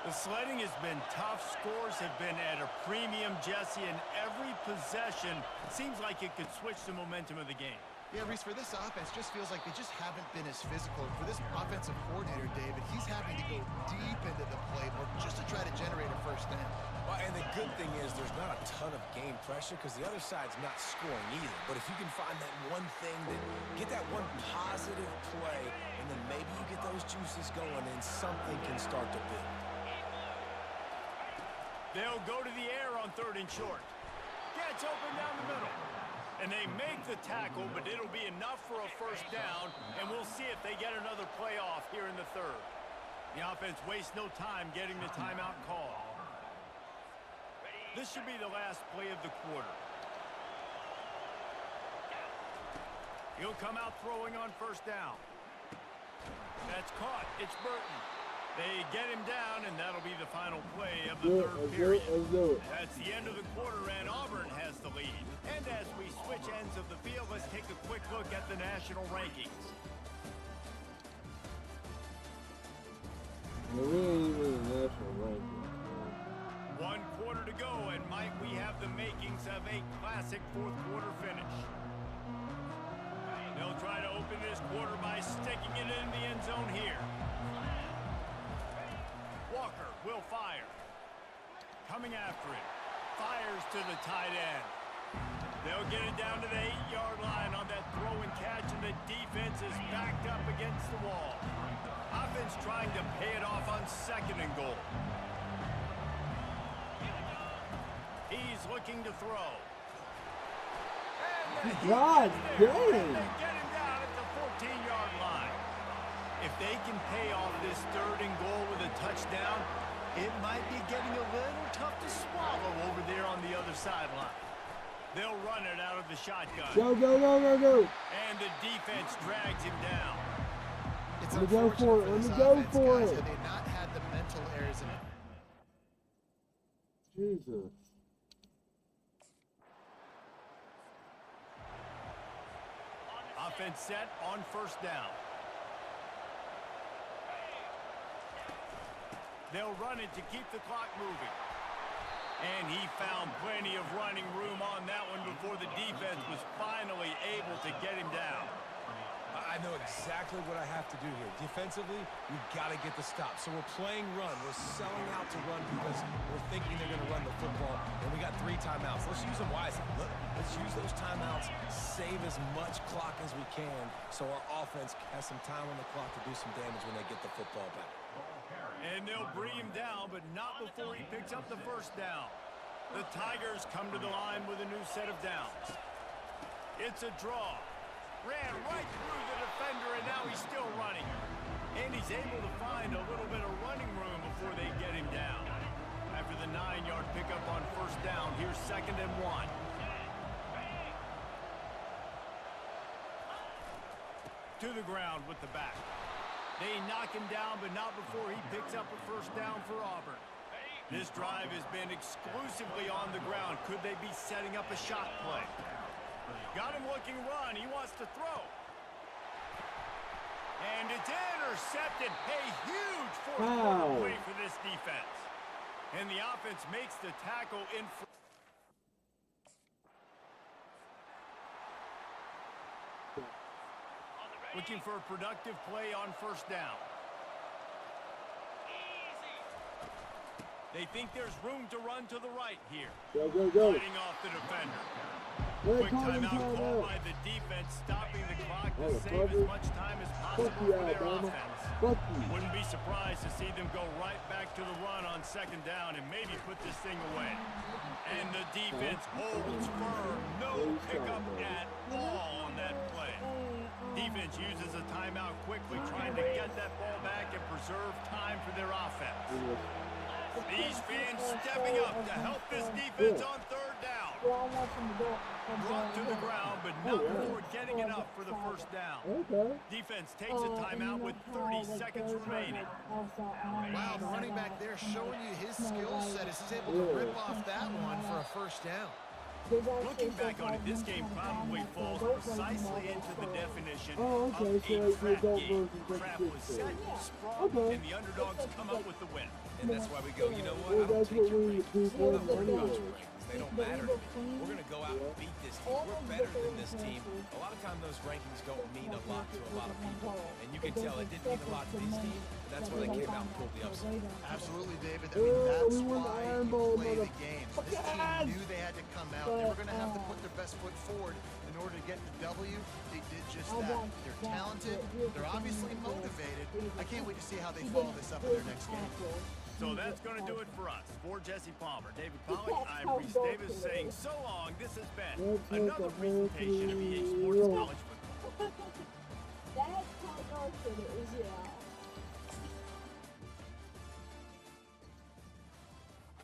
The sledding has been tough. Scores have been at a premium, Jesse, and every possession seems like it could switch the momentum of the game. Yeah, Reese, for this offense, just feels like they just haven't been as physical. For this offensive coordinator, David, he's having to go deep into the playbook just to try to generate a first down. Well, and the good thing is there's not a ton of game pressure because the other side's not scoring either. But if you can find that one thing, get that one positive play, and then maybe you get those juices going, and something can start to build. They'll go to the air on 3rd and short. Gets open down the middle. And they make the tackle, but it'll be enough for a first down, and we'll see if they get another play off here in the 3rd. The offense wastes no time getting the timeout call. This should be the last play of the quarter. He'll come out throwing on first down. That's caught. It's Burton. They get him down, and that'll be the final play of the 3rd period. That's the end of the quarter, and Auburn has the lead. And as we switch ends of the field, let's take a quick look at the national rankings. One quarter to go, and might we have the makings of a classic 4th quarter finish. They'll try to open this quarter by sticking it in the end zone here. Walker will fire. Coming after it. Fires to the tight end. They'll get it down to the 8-yard line on that throw and catch, and the defense is backed up against the wall. Offense trying to pay it off on 2nd and goal. He's looking to throw. And God dang! They get him down at the 14-yard line. If they can pay off this 3rd and goal with a touchdown, it might be getting a little tough to swallow over there on the other sideline. They'll run it out of the shotgun. Go, go, go, go, go. And the defense drags him down. It's Let me go for it. Let me go for it. Had they not had the mental errors in it. Jesus. Offense set on first down. They'll run it to keep the clock moving. And he found plenty of running room on that one before the defense was finally able to get him down. I know exactly what I have to do here. Defensively, we've got to get the stop. So we're playing run. We're selling out to run because we're thinking they're going to run the football. And we got 3 timeouts. Let's use them wisely. Let's use those timeouts, save as much clock as we can so our offense has some time on the clock to do some damage when they get the football back. And they'll bring him down, but not before he picks up the first down. The Tigers come to the line with a new set of downs. It's a draw. Ran right through the defender, and now he's still running. And he's able to find a little bit of running room before they get him down. After the 9-yard pickup on first down, here's 2nd and 1. To the ground with the back. They knock him down, but not before he picks up a first down for Auburn. This drive has been exclusively on the ground. Could they be setting up a shot play? Got him looking run. He wants to throw. And it's intercepted. A huge fourth quarter play for this defense. And the offense makes the tackle in front. Looking for a productive play on first down. They think there's room to run to the right here. Go. Fighting off the defender. Quick timeout called by the defense, stopping the clock to save as much time as possible for their offense. Wouldn't be surprised to see them go right back to the run on 2nd down and maybe put this thing away. And the defense holds firm. No pickup at all on that play. Defense uses a timeout quickly, trying to get that ball back and preserve time for their offense. These fans stepping up to help this defense on 3rd down. Brought to the ground, but not before getting enough for the first down. Defense takes a timeout with 30 seconds remaining. Wow, the running back there showing you his skill set as he's able to rip off that one for a first down. Looking back on it, this game probably falls precisely into the definition of a trap game. Trap was set, sprung, and the underdogs come up with the win. And that's why we go, you know what? I don't take your rankings. I don't worry about your rankings. They don't matter to me. We're going to go out and beat this team. We're better than this team. A lot of times those rankings don't mean a lot to a lot of people. And you can tell it didn't mean a lot to this team. But that's why they came out and pulled the upset. Absolutely, David. I mean, that's why you play the game. This team knew they had to come out. They were going to have to put their best foot forward in order to get the W. They did just that. They're talented. They're obviously motivated. I can't wait to see how they follow this up in their next game. So that's going to do it for us. For Jesse Palmer, David Pollock, I'm Reese Davis saying so long. This has been another presentation of EA Sports College Football. That's how good it is, yeah.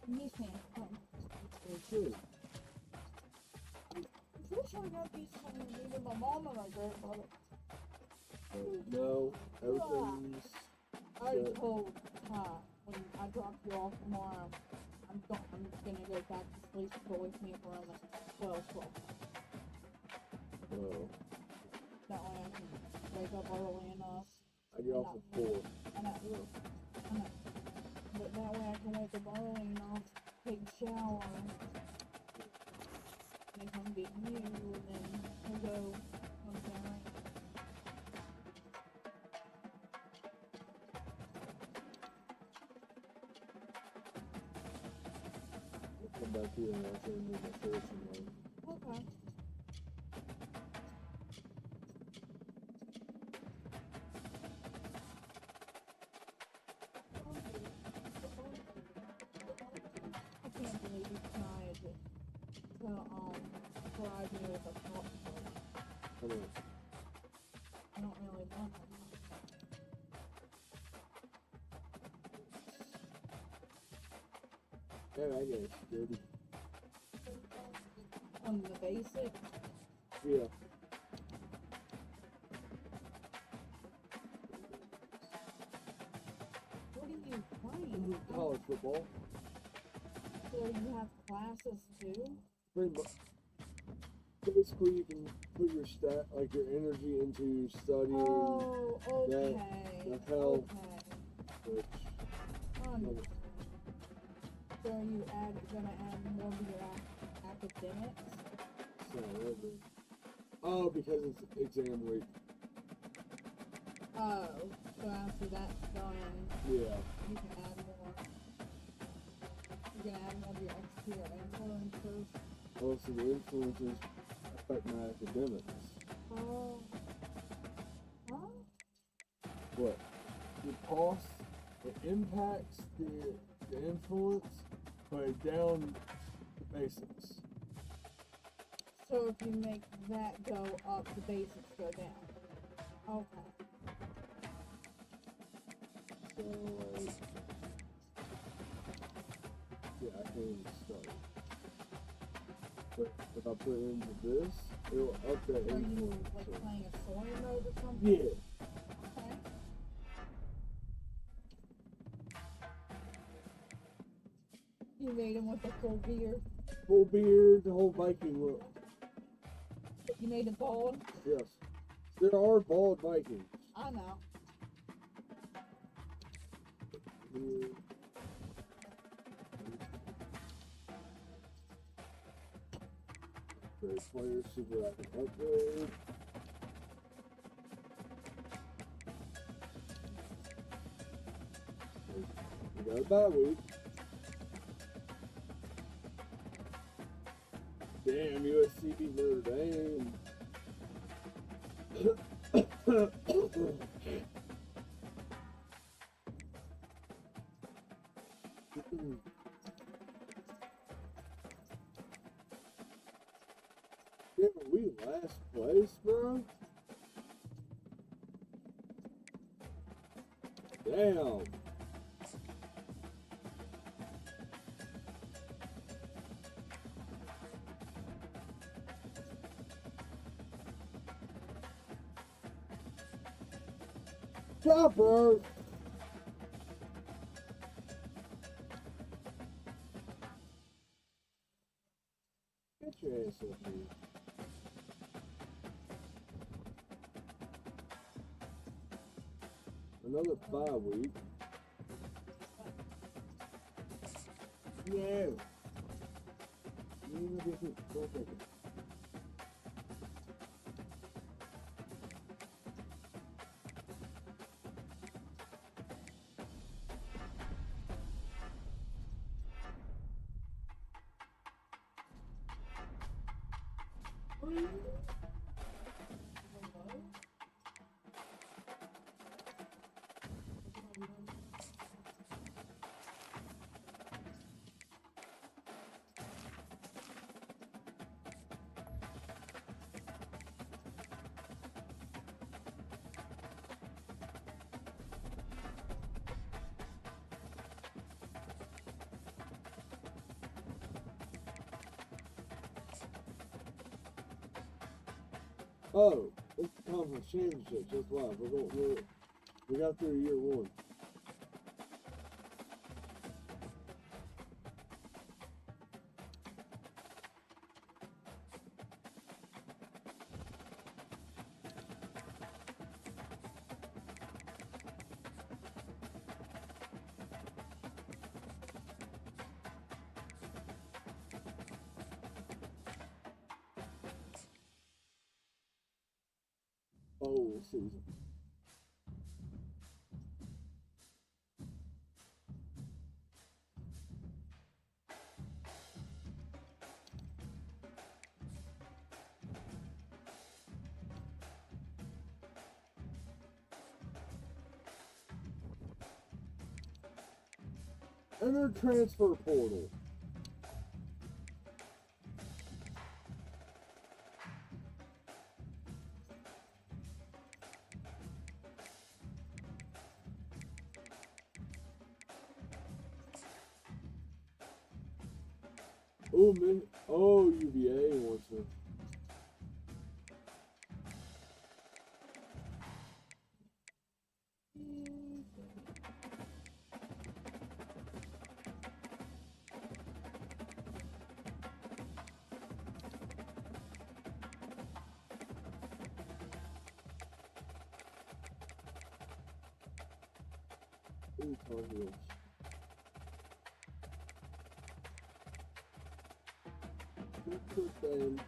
Miss me. Wish I got these from either my mom or my grandmother. No, everything's I told Ty when I drop you off tomorrow, I'm gonna go back to sleep. Go with me for like 12. Oh. That way I can wake up early enough. I get off at 4. I know. But that way I can wake up early enough, take a shower, and come get you, and then we'll go sometime. Come back here and I'll send you my first one. Okay. I can't believe you tried to provide me with a popcorn. Come on. I don't really want them. Yeah, I get it, baby. On the basics? Yeah. What are you playing? College football. So you have classes too? Pretty much. Basically, you can put your like your energy into studying. Oh, okay. That helps. Okay. Which, So are you gonna add more to your academics? oh, because it's exam week. Oh, so after that's done, Yeah. you can add more. You can add more to your influencers. Also, the influences affect my academics. Oh. Huh? What? It costs, it impacts the influence, but it basics. So if you make that go up, the basics go down. Okay. So like, yeah, I can't even start. But if I put it into this, it'll up that Are you influence. like So, playing a story mode or something? yeah. Okay. You made him with a full beard. Full beard, the whole Viking look. You made it bald. Yes. There are bald Vikings. I know. Yeah. Upgrade players, see what I can upgrade. We got a bye week. Damn, USC beat Notre Dame. Yeah, we last place, bro? Damn. Chopper! Get your ass up here. Another bye week. No. You didn't go take it. Oh, it's the conference championship. Just why we got through year one. Bowl season. Enter transfer portal. Oh man! Oh, UVA wants to. Ooh, Tar Heels. Let's put that in.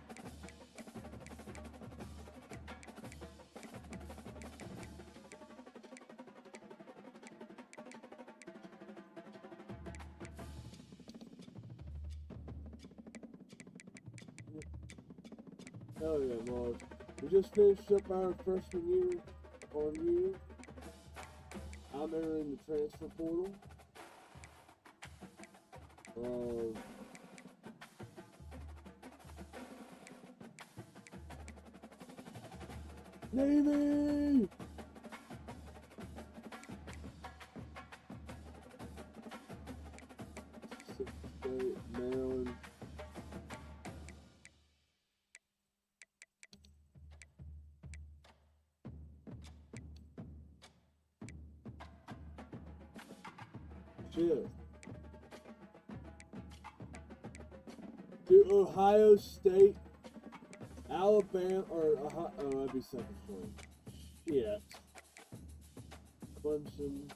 Hell yeah, Mars. We just finished up our freshman year on you. I'm entering the transfer portal. Navy! State, Maryland. Shit. To Ohio State, Alabama, or Ohio, oh, that'd be second string. Shit. Clemson.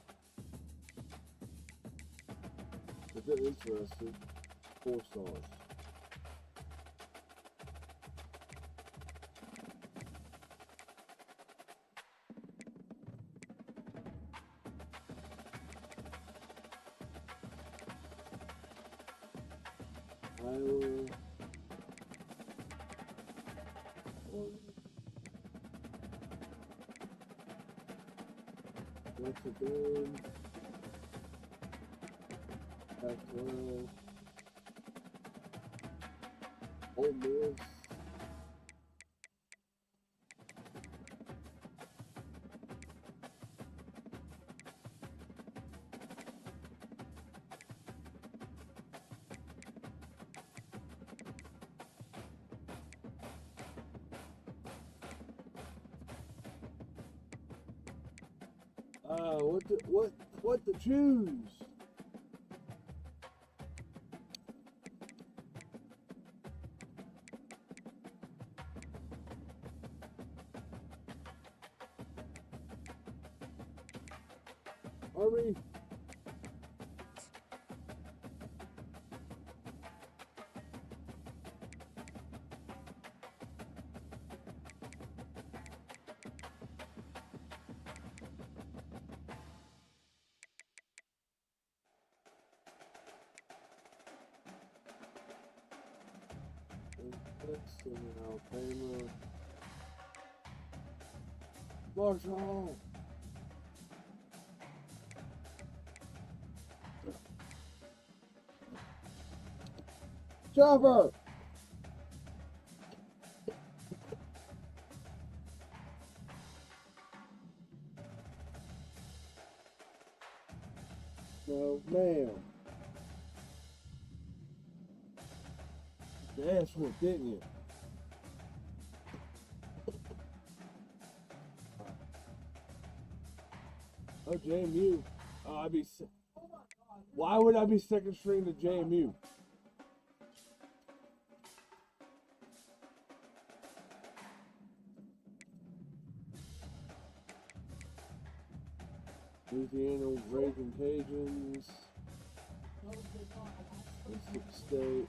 If they're interested, 4 stars. Iowa. Notre Dame. Pac-12. Ole Miss. What to choose? Army. In Alabama. Marshall. Chopper. No, ma'am. That's what, didn't you? Oh, JMU. Oh, I'd be. Why would I be second string to JMU? Louisiana Raging Cajuns. Mississippi State.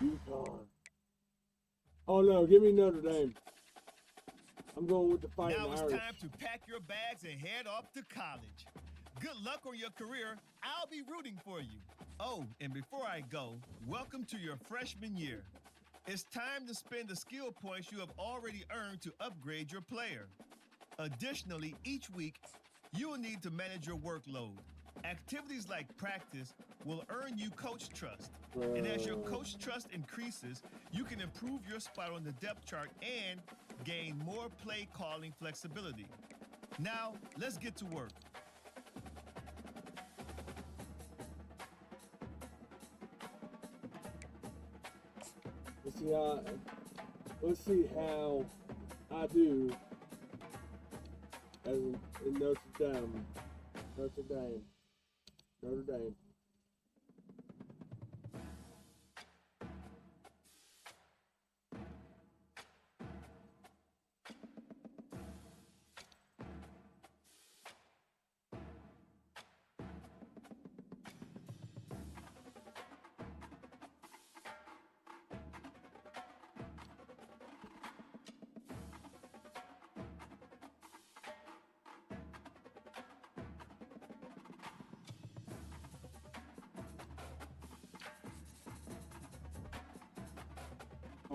UConn. Oh no, give me Notre Dame. I'm going with the Fighting Now it's Irish. time to pack your bags and head off to college. Good luck on your career. I'll be rooting for you. Oh, and before I go, welcome to your freshman year. It's time to spend the skill points you have already earned to upgrade your player. Additionally, each week, you will need to manage your workload. Activities like practice will earn you coach trust. And as your coach trust increases, you can improve your spot on the depth chart and gain more play calling flexibility. Now, let's get to work. Let's see how I do as in Notre Dame. Notre Dame. Notre Dame.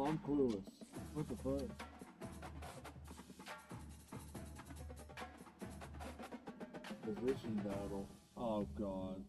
Oh, I'm clueless. What the fuck? Position battle. Oh god.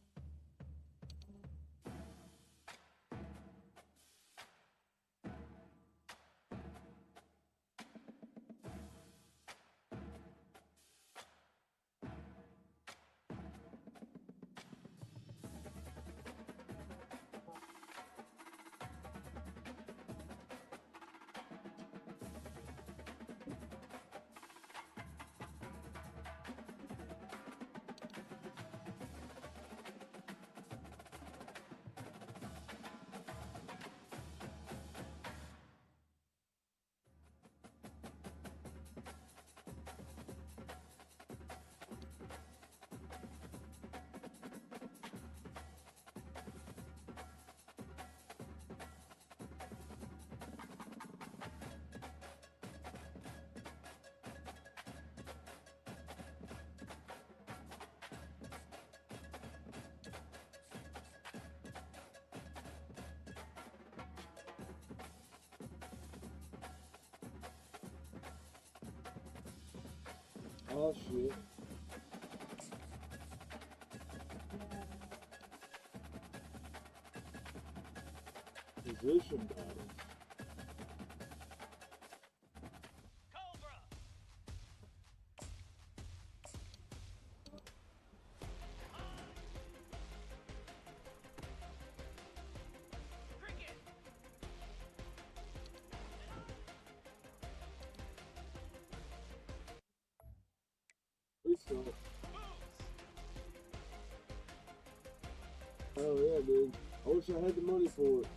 Oh shit. Position battle. Cobra. Cricket. Restart. Boots. Oh yeah, dude. I wish I had the money for it.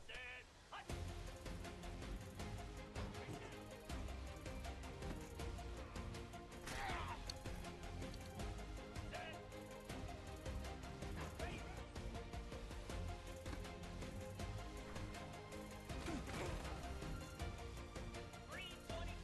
Set. Hut. Set. Ready. 325.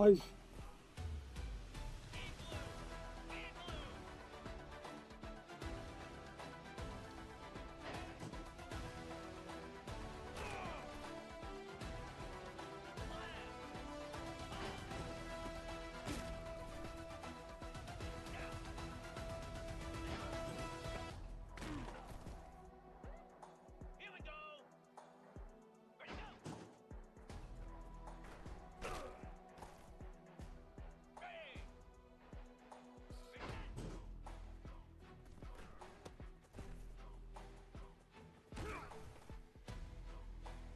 Nice. Here we go. Ready, go. Ready.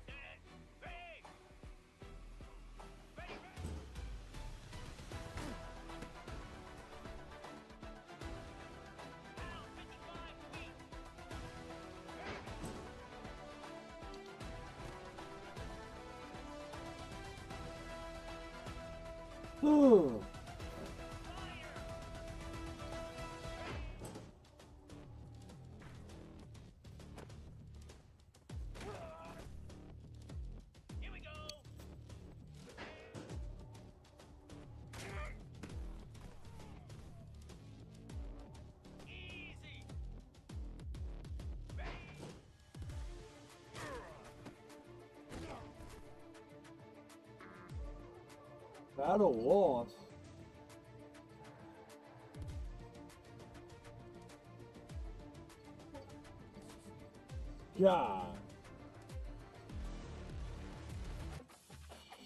Set. Ready. Ready, ready. Down 55 feet. Huh. Here we go. Easy. Battle lost. God.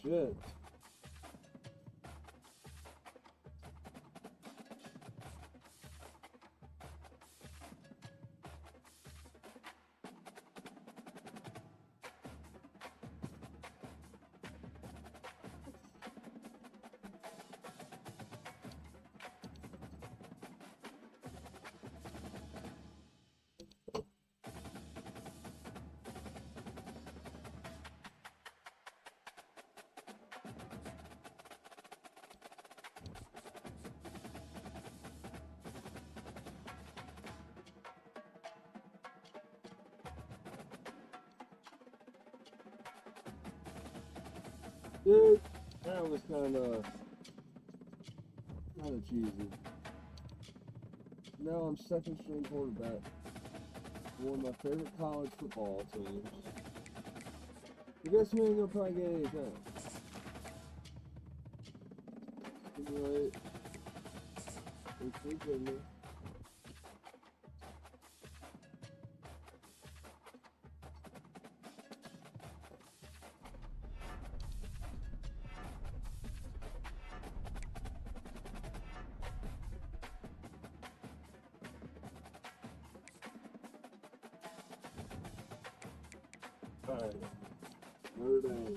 Shit. Dude, that was kind of cheesy. Now I'm second string quarterback for one of my favorite college football teams. You guess who ain't gonna probably get any time? Right. It's Virginia. Alright. Notre Dame.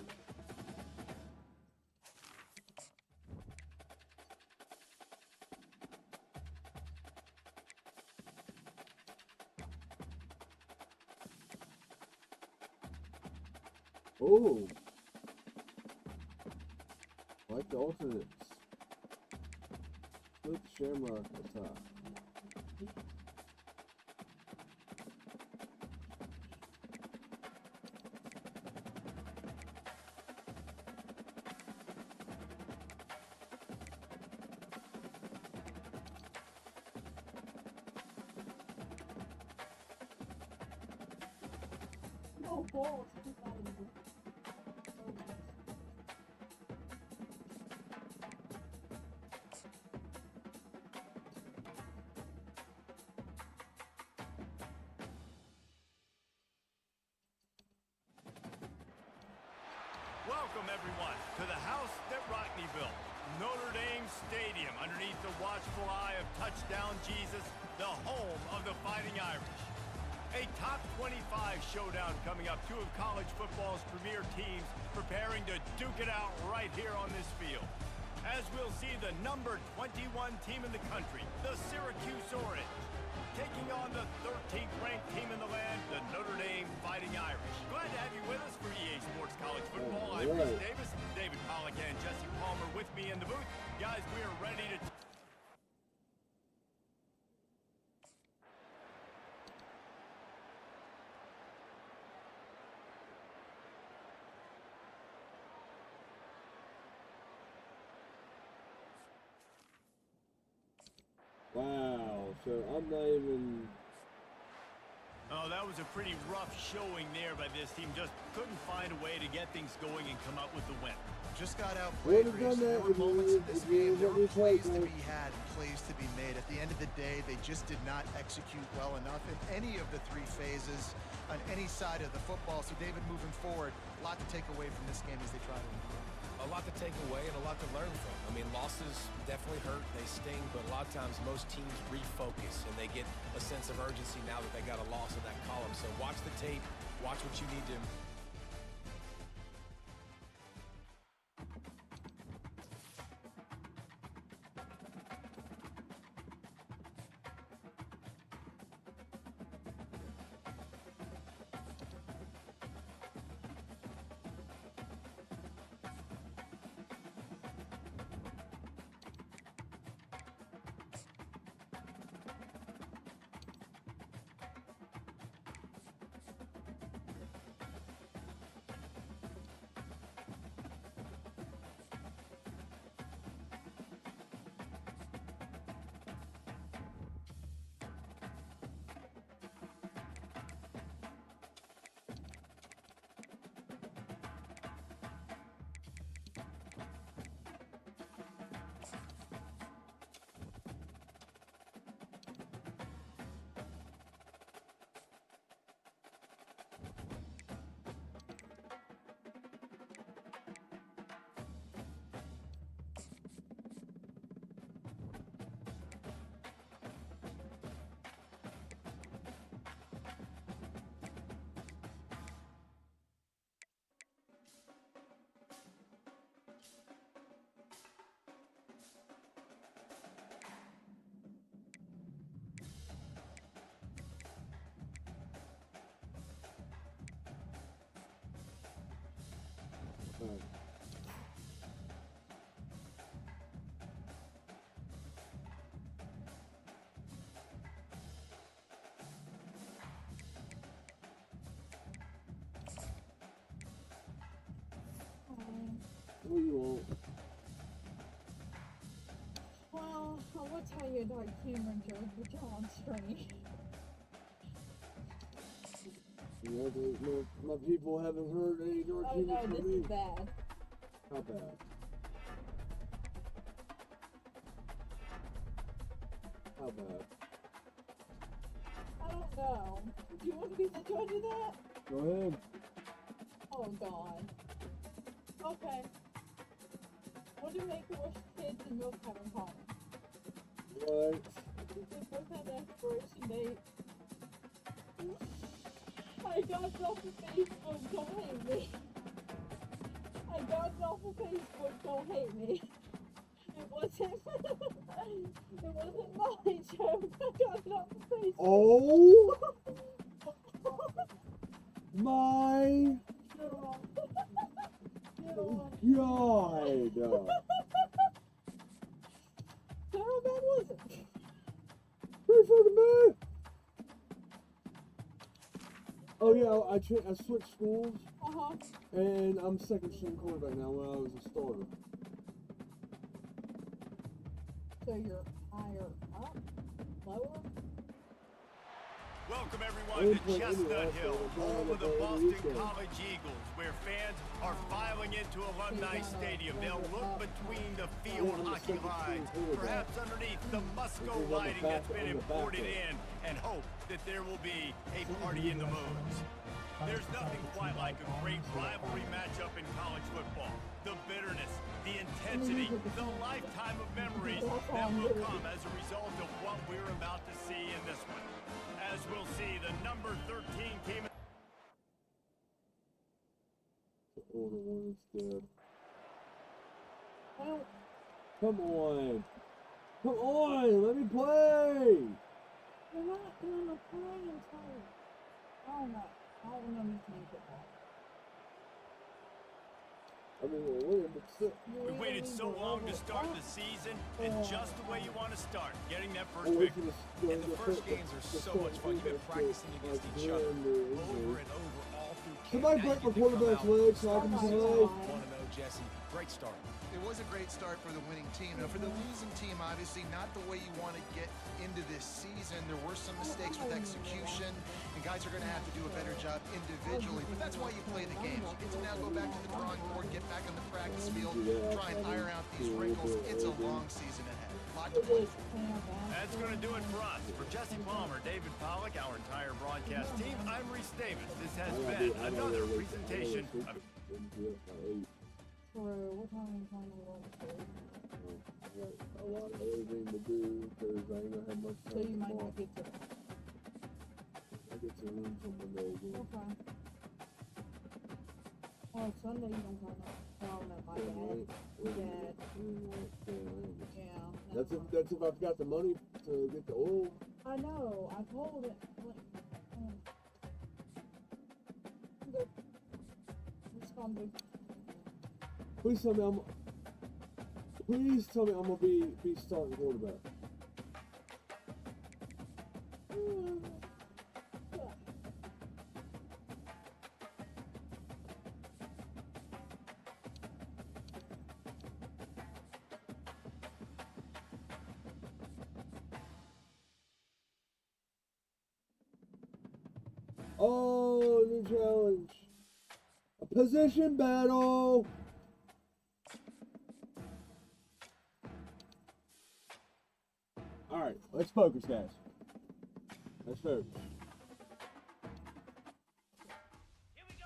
Oh. Like the alternates. Put Shamrock at the top. No balls. Just out of the- Welcome, everyone, to the house that Rockney built, Notre Dame Stadium, underneath the watchful eye of Touchdown Jesus, the home of the Fighting Irish. A top 25 showdown coming up, two of college football's premier teams preparing to duke it out right here on this field. As we'll see the number 21 team in the country, the Syracuse Orange, taking on the 13th ranked team in the land, the Notre Dame Fighting Irish. Glad to have you with us for EA Sports College Football. I'm Chris Davis, David Pollock, and Jesse Palmer with me in the booth. Guys, we are ready to... Wow. So I'm not even. Oh, that was a pretty rough showing there by this team. Just couldn't find a way to get things going and come up with the win. Just got outplayed. Would have done There that were if you- moments in this if you game. There let me were play, plays to coach. be had and plays to be made. At the end of the day, they just did not execute well enough in any of the three phases on any side of the football. So, David, moving forward, a lot to take away from this game as they try to improve. A lot to take away and a lot to learn from. I mean, losses definitely hurt, they sting, but a lot of times most teams refocus and they get a sense of urgency now that they got a loss in that column. So watch the tape, watch what you need to. What do you want? Well, I will tell you about Cameron Jones, which are on stream. You know, my people haven't heard any North Oh Humans no, from this me. is bad. How bad? How bad? I don't know. Do you want to be the judge of that? Go ahead. Oh god. Okay. What do make-a-wish kids and milk have in common? What? They both have an expiration date. I got it off of Facebook, don't hate me. I got it off of Facebook, don't hate me. It wasn't my joke. I got it off of Facebook. Oh my Get on. Get on. God! So how bad was it? Pretty fucking bad. Oh yeah, I switched schools, Uh-huh. and I'm second string quarterback now when I was a starter. So you're higher up? Lower? Welcome everyone to Chestnut Hill, home of the Boston College Eagles, where fans are filing into Alumni Stadium. They'll look between the field hockey lines, perhaps underneath the Musco lighting that's been imported in, and hope that there will be a party in the moons. There's nothing quite like a great rivalry matchup in college football. The bitterness, the intensity, the lifetime of memories that will come as a result of what we're about to see in this one. As we'll see, the number 13 came in. The older one is dead. Well, Come on! Come on! Let me play! you're not doing the playing time. I don't know. I don't understand football. I mean, wait, but still. We waited so long to start the season, and just the way you want to start, getting that I first wait victory. for And the first games are so much fun. You've been practicing against each other over and over all through camp. Somebody Now break you my get to come quarterback's out leg so I can Oh my play. God. want to know Jesse. Great start. It was a great start for the winning team. Now, for the losing team, obviously not the way you want to get into this season. There were some mistakes with execution, and guys are going to have to do a better job individually. But that's why you play the games. You get to now go back to the drawing board, get back on the practice field, try and iron out these wrinkles. It's a long season ahead. Lot to play for. That's going to do it for us. For Jesse Palmer, David Pollock, our entire broadcast team, I'm Reese Davis. This has been another presentation of... True. What time are you playing the I got a lot of other things to do because I ain't gonna have much So time you might tomorrow. not get to. I get to room from Monday again. Okay. Oh, Sunday you don't play no. Oh, no, my dad. Dad. Yeah. That's if I've got the money to get the oil. I know. I told it. Good. It's gonna be. Please tell me I'm gonna be starting quarterback. Oh, new challenge. A position battle. Alright, let's focus, guys. Let's focus. Here we go.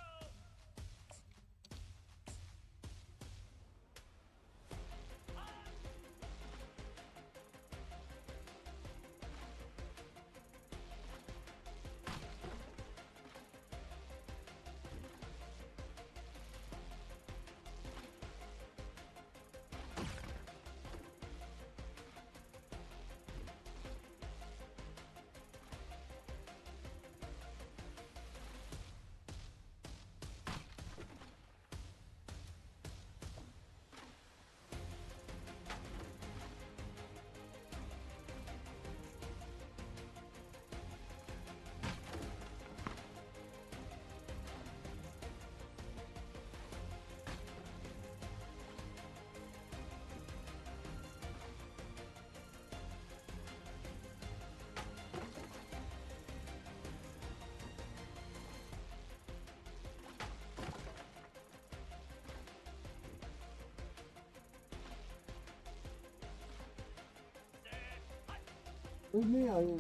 Where's me out here?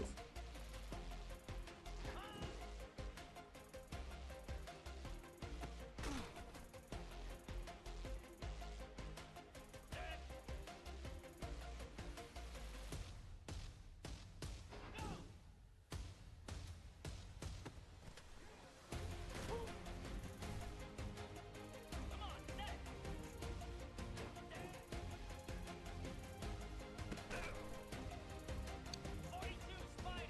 Come on, set. 42 Spike.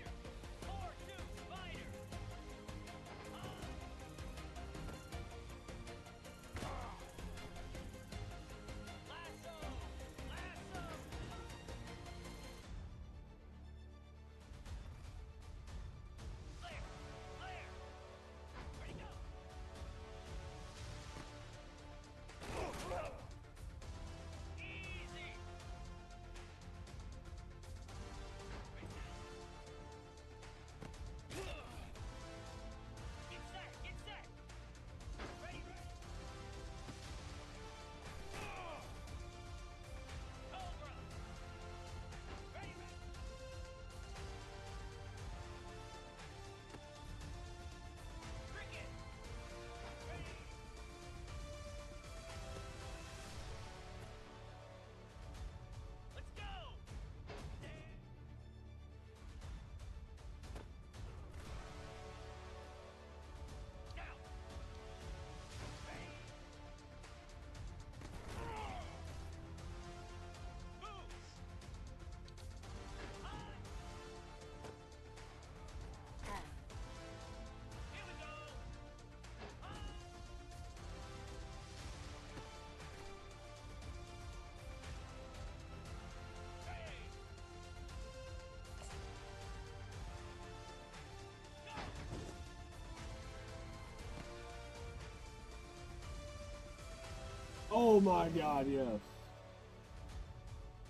Oh my God, yes.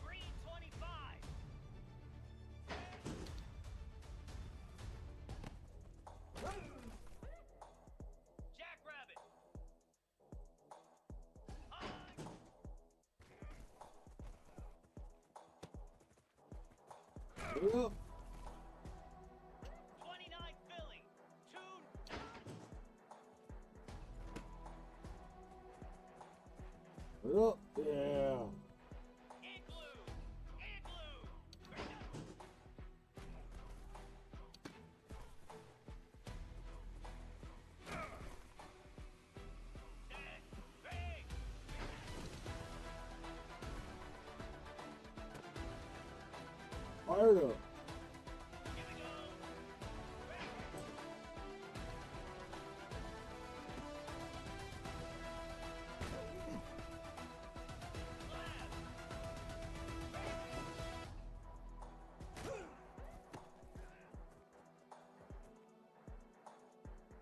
Green 25. Jackrabbit. High. Yep. 29 Philly. 2. Yep. Yeah. Igloo. Igloo. Dead. Big. Fired up. Here we go.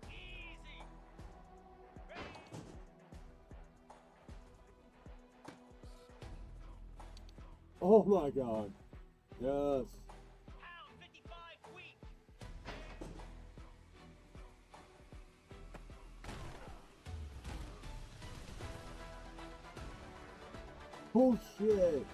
Easy. Oh my God. Yes. Pound 55 weak. Bullshit.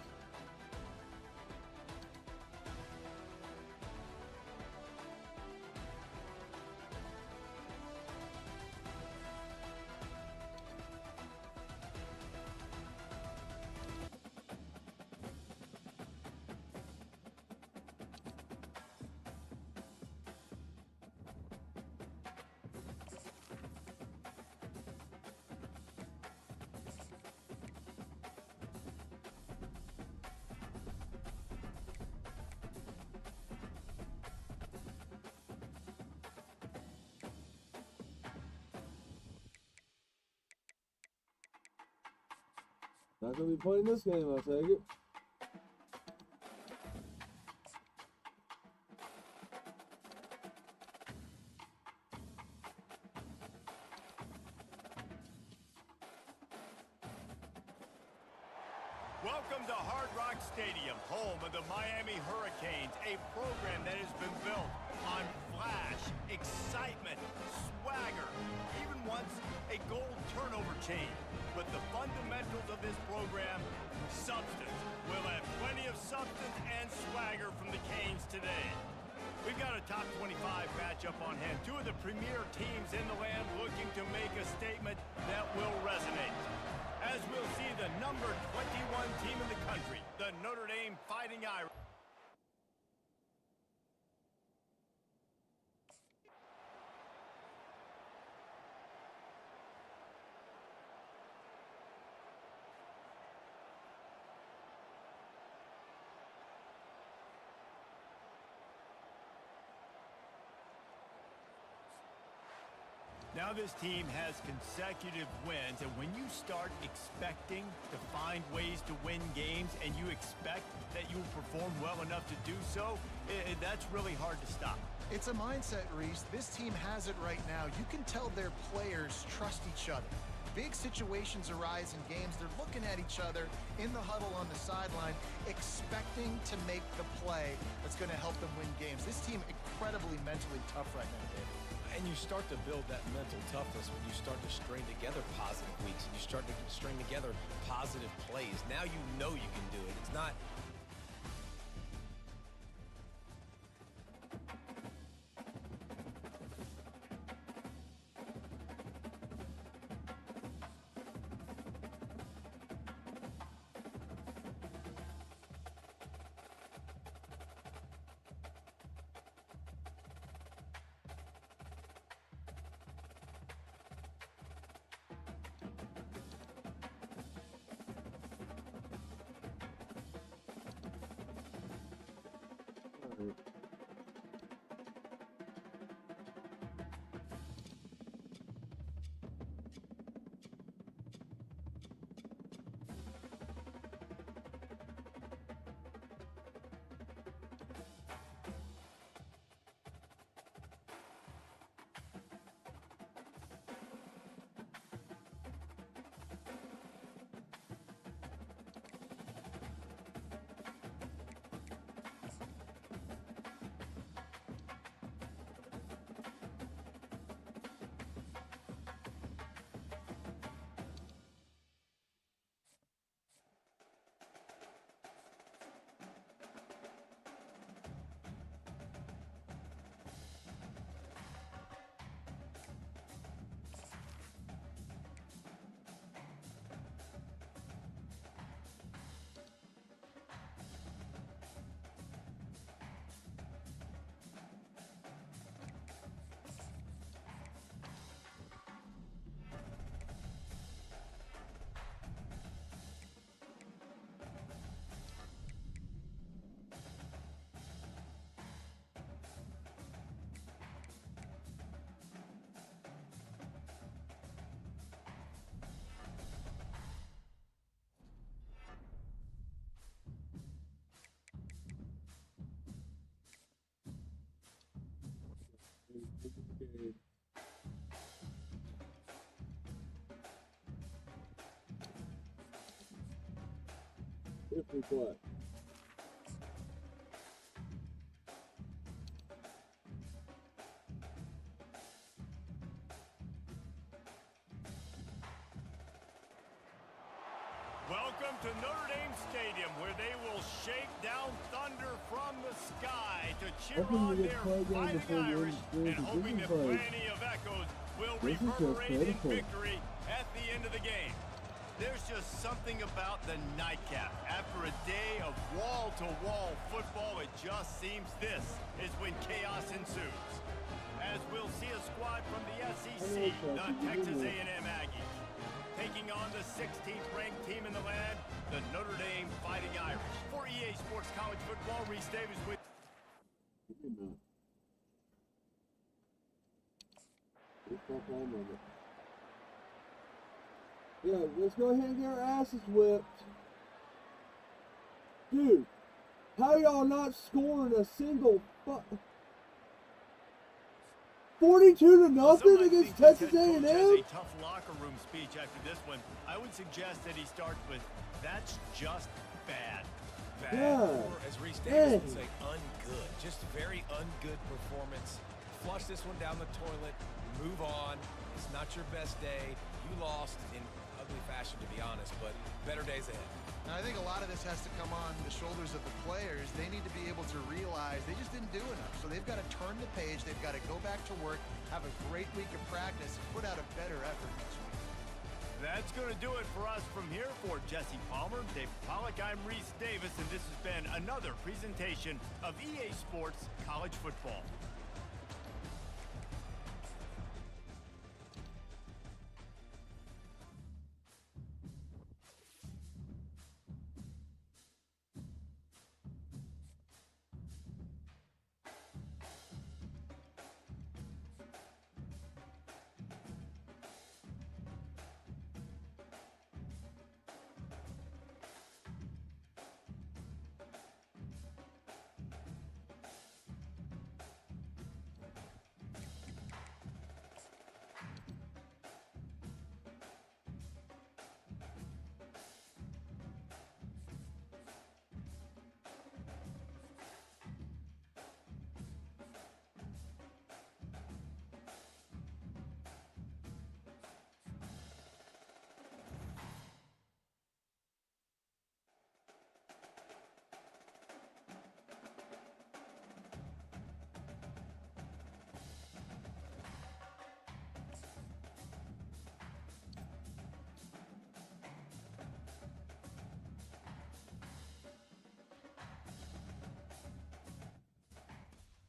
Not gonna be playing this game, I take it. Welcome to Hard Rock Stadium, home of the Miami Hurricanes, a program that has been built on flash, excitement, swagger, even once a gold turnover chain. But the fundamentals of this program, substance. We'll have plenty of substance and swagger from the Canes today. We've got a top 25 matchup on hand. Two of the premier teams in the land looking to make a statement that will resonate. As we'll see the number 21 team in the country, the Notre Dame Fighting Irish. Now this team has consecutive wins, and when you start expecting to find ways to win games and you expect that you will perform well enough to do so, that's really hard to stop. It's a mindset, Reese. This team has it right now. You can tell their players trust each other. Big situations arise in games. They're looking at each other in the huddle on the sideline, expecting to make the play that's going to help them win games. This team incredibly mentally tough right now, David. And you start to build that mental toughness when you start to string together positive weeks and you start to string together positive plays. Now you know you can do it. It's not... if we play. Welcome to Notre Dame Stadium, where they will shake down thunder from the sky to cheer Hoping on we get their play game fighting before the Irish, end and of hoping this that is like- plenty of echoes will This is just reverberate in critical. victory at the end of the game. There's just something about the nightcap. After a day of wall-to-wall football, it just seems this is when chaos ensues. As we'll see a squad from the SEC, the Texas A&M Aggies, taking on the 16th ranked team in the land, the Notre Dame Fighting Irish. For EA Sports College Football, Reese Davis with Yeah, let's go ahead and get our asses whipped. Dude, how y'all not scoring a single 42 to nothing Some against might think Texas this head A&M? coach has a tough locker room speech after this one. I would suggest that he starts with, "That's just bad." Bad, Yeah. or as Reese Davis would Dang. say, ungood. Just very ungood performance. Flush this one down the toilet. Move on. It's not your best day. You lost in ugly fashion, to be honest, but better days ahead. And I think a lot of this has to come on the shoulders of the players. They need to be able to realize they just didn't do enough. So they've got to turn the page. They've got to go back to work, have a great week of practice, and put out a better effort next week. That's going to do it for us from here. For Jesse Palmer, Dave Pollock, I'm Reese Davis, and this has been another presentation of EA Sports College Football.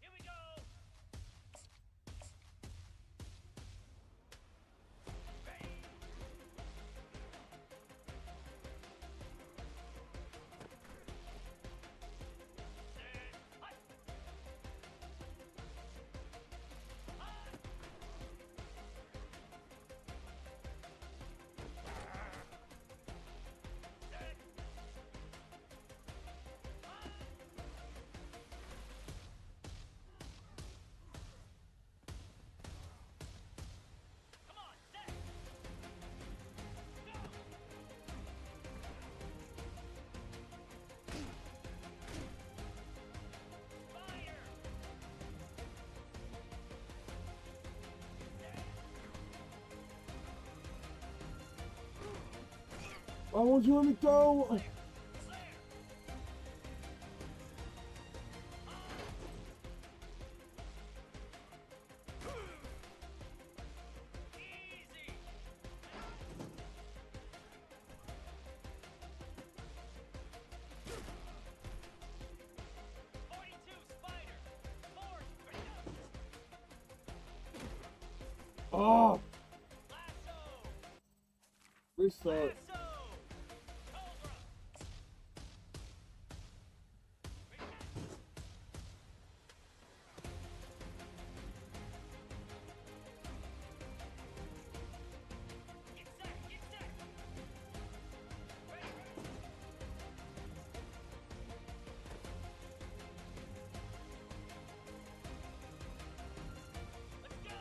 Here we go. Come on, set. Go. Fire. Why won't you let me throw? Easy. 42 Spider. 4 Oh, Lasso. restart. Lasso. Cobra. Get set. Get set. Ready. Let's go.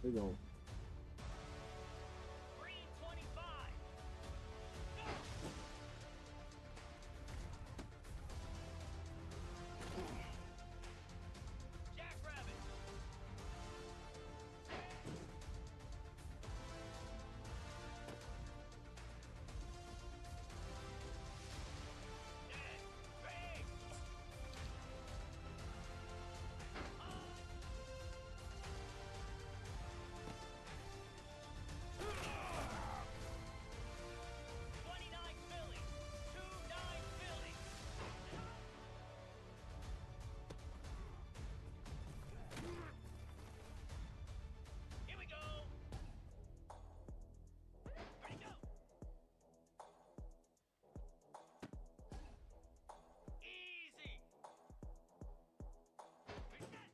They go. Green 25. Go. Jackrabbit. Dead. Bang. Philly. 2-9 Philly. Here we go. Ready, go. Easy. Reset.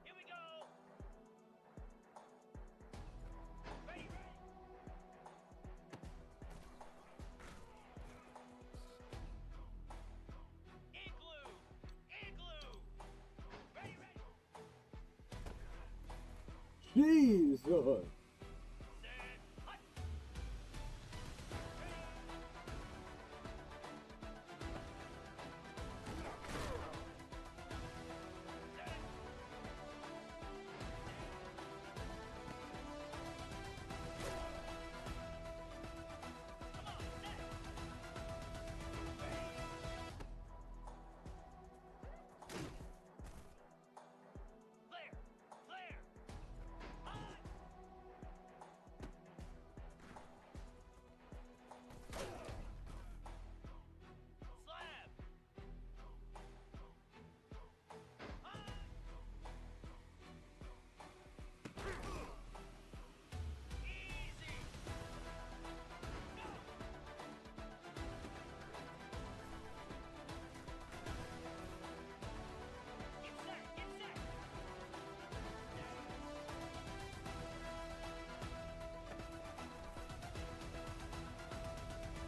Here we go. Ready, ready. Igloo. Igloo. Ready, ready. Jesus. Set. Hut. Come on, set. Flare. Flare. Hut. Slab. Hut. Easy. Go. Get set. Get set.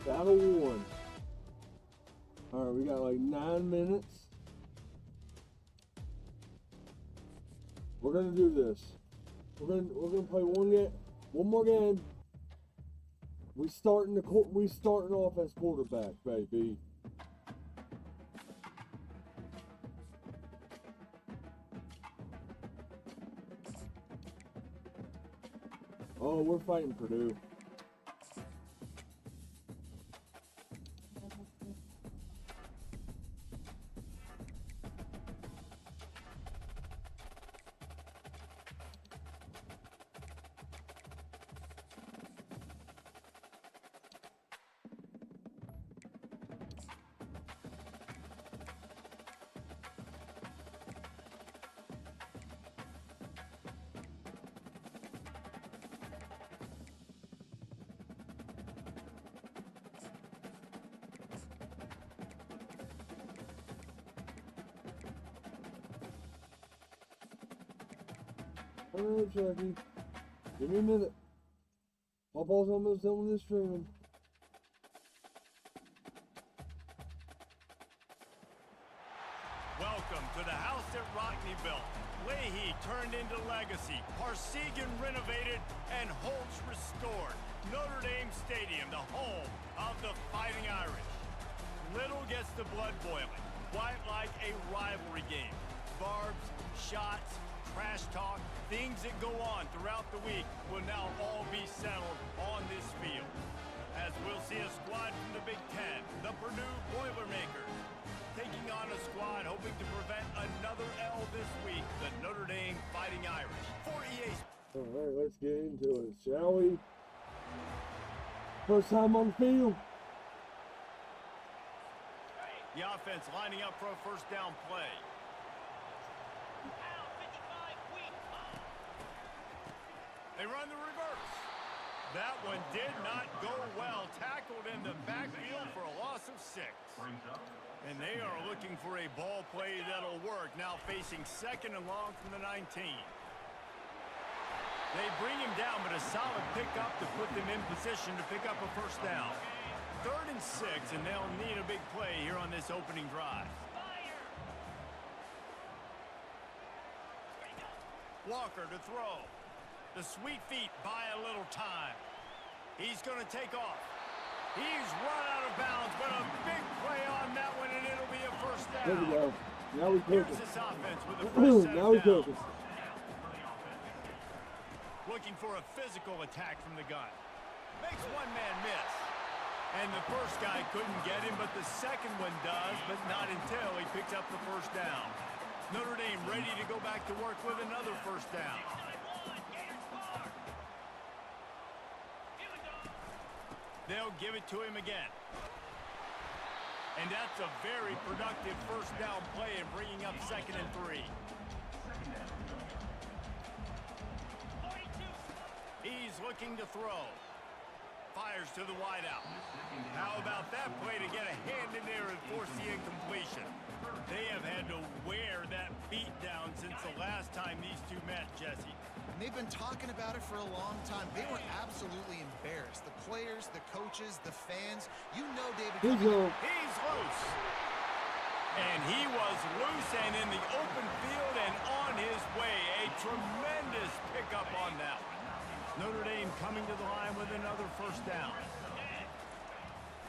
Battle one. Alright, we got like 9 minutes. We're gonna do this. We're gonna play one more game. We starting off as quarterback, baby. Oh, we're fighting Purdue. Alright, Chucky. Give me a minute. My ball's almost done with this streaming. Welcome to the house that Rockney built. Leahy turned into legacy. Parsegan renovated and Holtz restored. Notre Dame Stadium, the home of the Fighting Irish. Little gets the blood boiling, quite like a rivalry game. Barbs, shots, trash talk, things that go on throughout the week will now all be settled on this field. As we'll see a squad from the Big Ten, the Purdue Boilermakers, taking on a squad hoping to prevent another L this week, the Notre Dame Fighting Irish. For EA Alright, let's get into it, shall we? First time on the field. The offense lining up for a first down play. Out 55 weak. They run the reverse. That one did not go well. Tackled in the backfield for a loss of 6. And they are looking for a ball play that'll work. Now facing 2nd and long from the 19. They bring him down, but a solid pickup to put them in position to pick up a first down. 3rd and 6, and they'll need a big play here on this opening drive. Fire. Walker to throw. The sweet feet buy a little time. He's going to take off. He's run out of bounds, but a big play on that one, and it'll be a first down. There we go. Now we Here's cooking. this offense with a first set Now we of downs. cooking. Looking for a physical attack from the gun. Makes one man miss. And the first guy couldn't get him, but the second one does, but not until he picks up the first down. Notre Dame ready to go back to work with another first down. They'll give it to him again. And that's a very productive first down play and bringing up 2nd and 3. He's looking to throw. Fires to the wideout. How about that play to get a hand in there and force the incompletion? They have had to wear that beat down since the last time these two met, Jesse. And they've been talking about it for a long time. They were absolutely embarrassed. The players, the coaches, the fans. You know David. He's loose. He's loose. And he was loose and in the open field and on his way. A tremendous pickup on that one. Notre Dame coming to the line with another first down.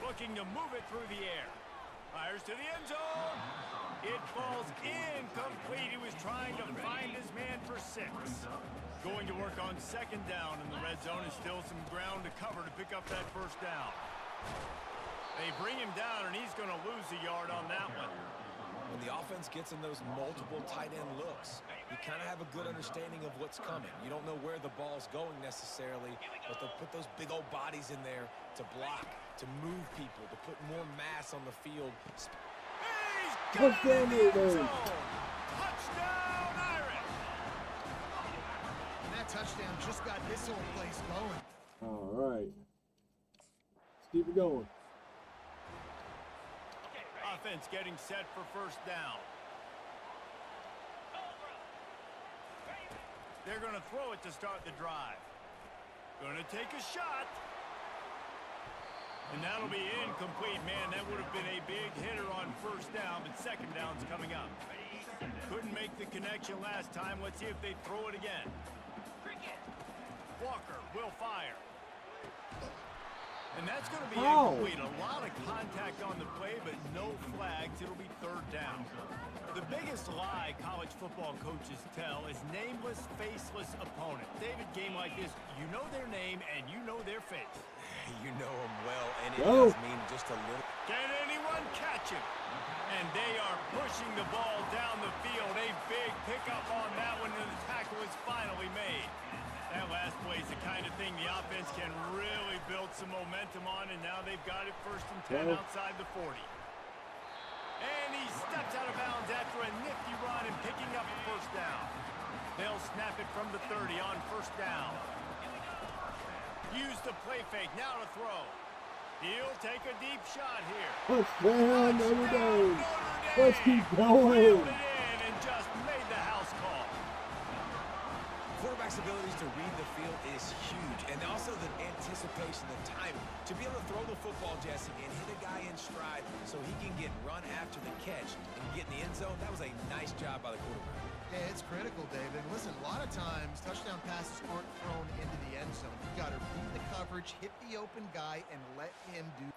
Looking to move it through the air. Fires to the end zone. It falls incomplete. He was trying to find his man for 6. Going to work on 2nd down in the red zone and still some ground to cover to pick up that first down. They bring him down and he's going to lose a yard on that one. When the offense gets in those multiple tight end looks, you kind of have a good understanding of what's coming. You don't know where the ball's going necessarily, but they'll put those big old bodies in there to block, to move people, to put more mass on the field. He's got it in the end zone. Touchdown, Irish. And that touchdown just got this whole place going. All right. Let's keep it going. Offense getting set for first down. They're going to throw it to start the drive. Going to take a shot. And that'll be incomplete. Man, that would have been a big hitter on first down, but 2nd down's coming up. Couldn't make the connection last time. Let's see if they throw it again. Walker will fire. And that's going to be incomplete. A lot of contact on the play, but no flags. It'll be 3rd down. The biggest lie college football coaches tell is nameless, faceless opponent. David, game like this, you know their name and you know their face. You know them well, and it does mean just a little. Can anyone catch him? And they are pushing the ball down the field. A big pickup on that one, and the tackle is finally made. That last play is the kind of thing the offense can really build some momentum on, and now they've got it 1st and 10 outside the 40. And he steps out of bounds after a nifty run and picking up the first down. They'll snap it from the 30 on first down. Use the play fake, now to throw. He'll take a deep shot here. Touchdown, Notre Dame. Let's keep Reeled going. it in and just made the house call. Quarterback's abilities to read the field is huge, and also the anticipation, the timing. To be able to throw the football, Jesse, and hit a guy in stride so he can get run after the catch and get in the end zone, that was a nice job by the quarterback. Yeah, it's critical, David. Listen, a lot of times touchdown passes aren't thrown into the end zone. You got to read the coverage, hit the open guy, and let him do.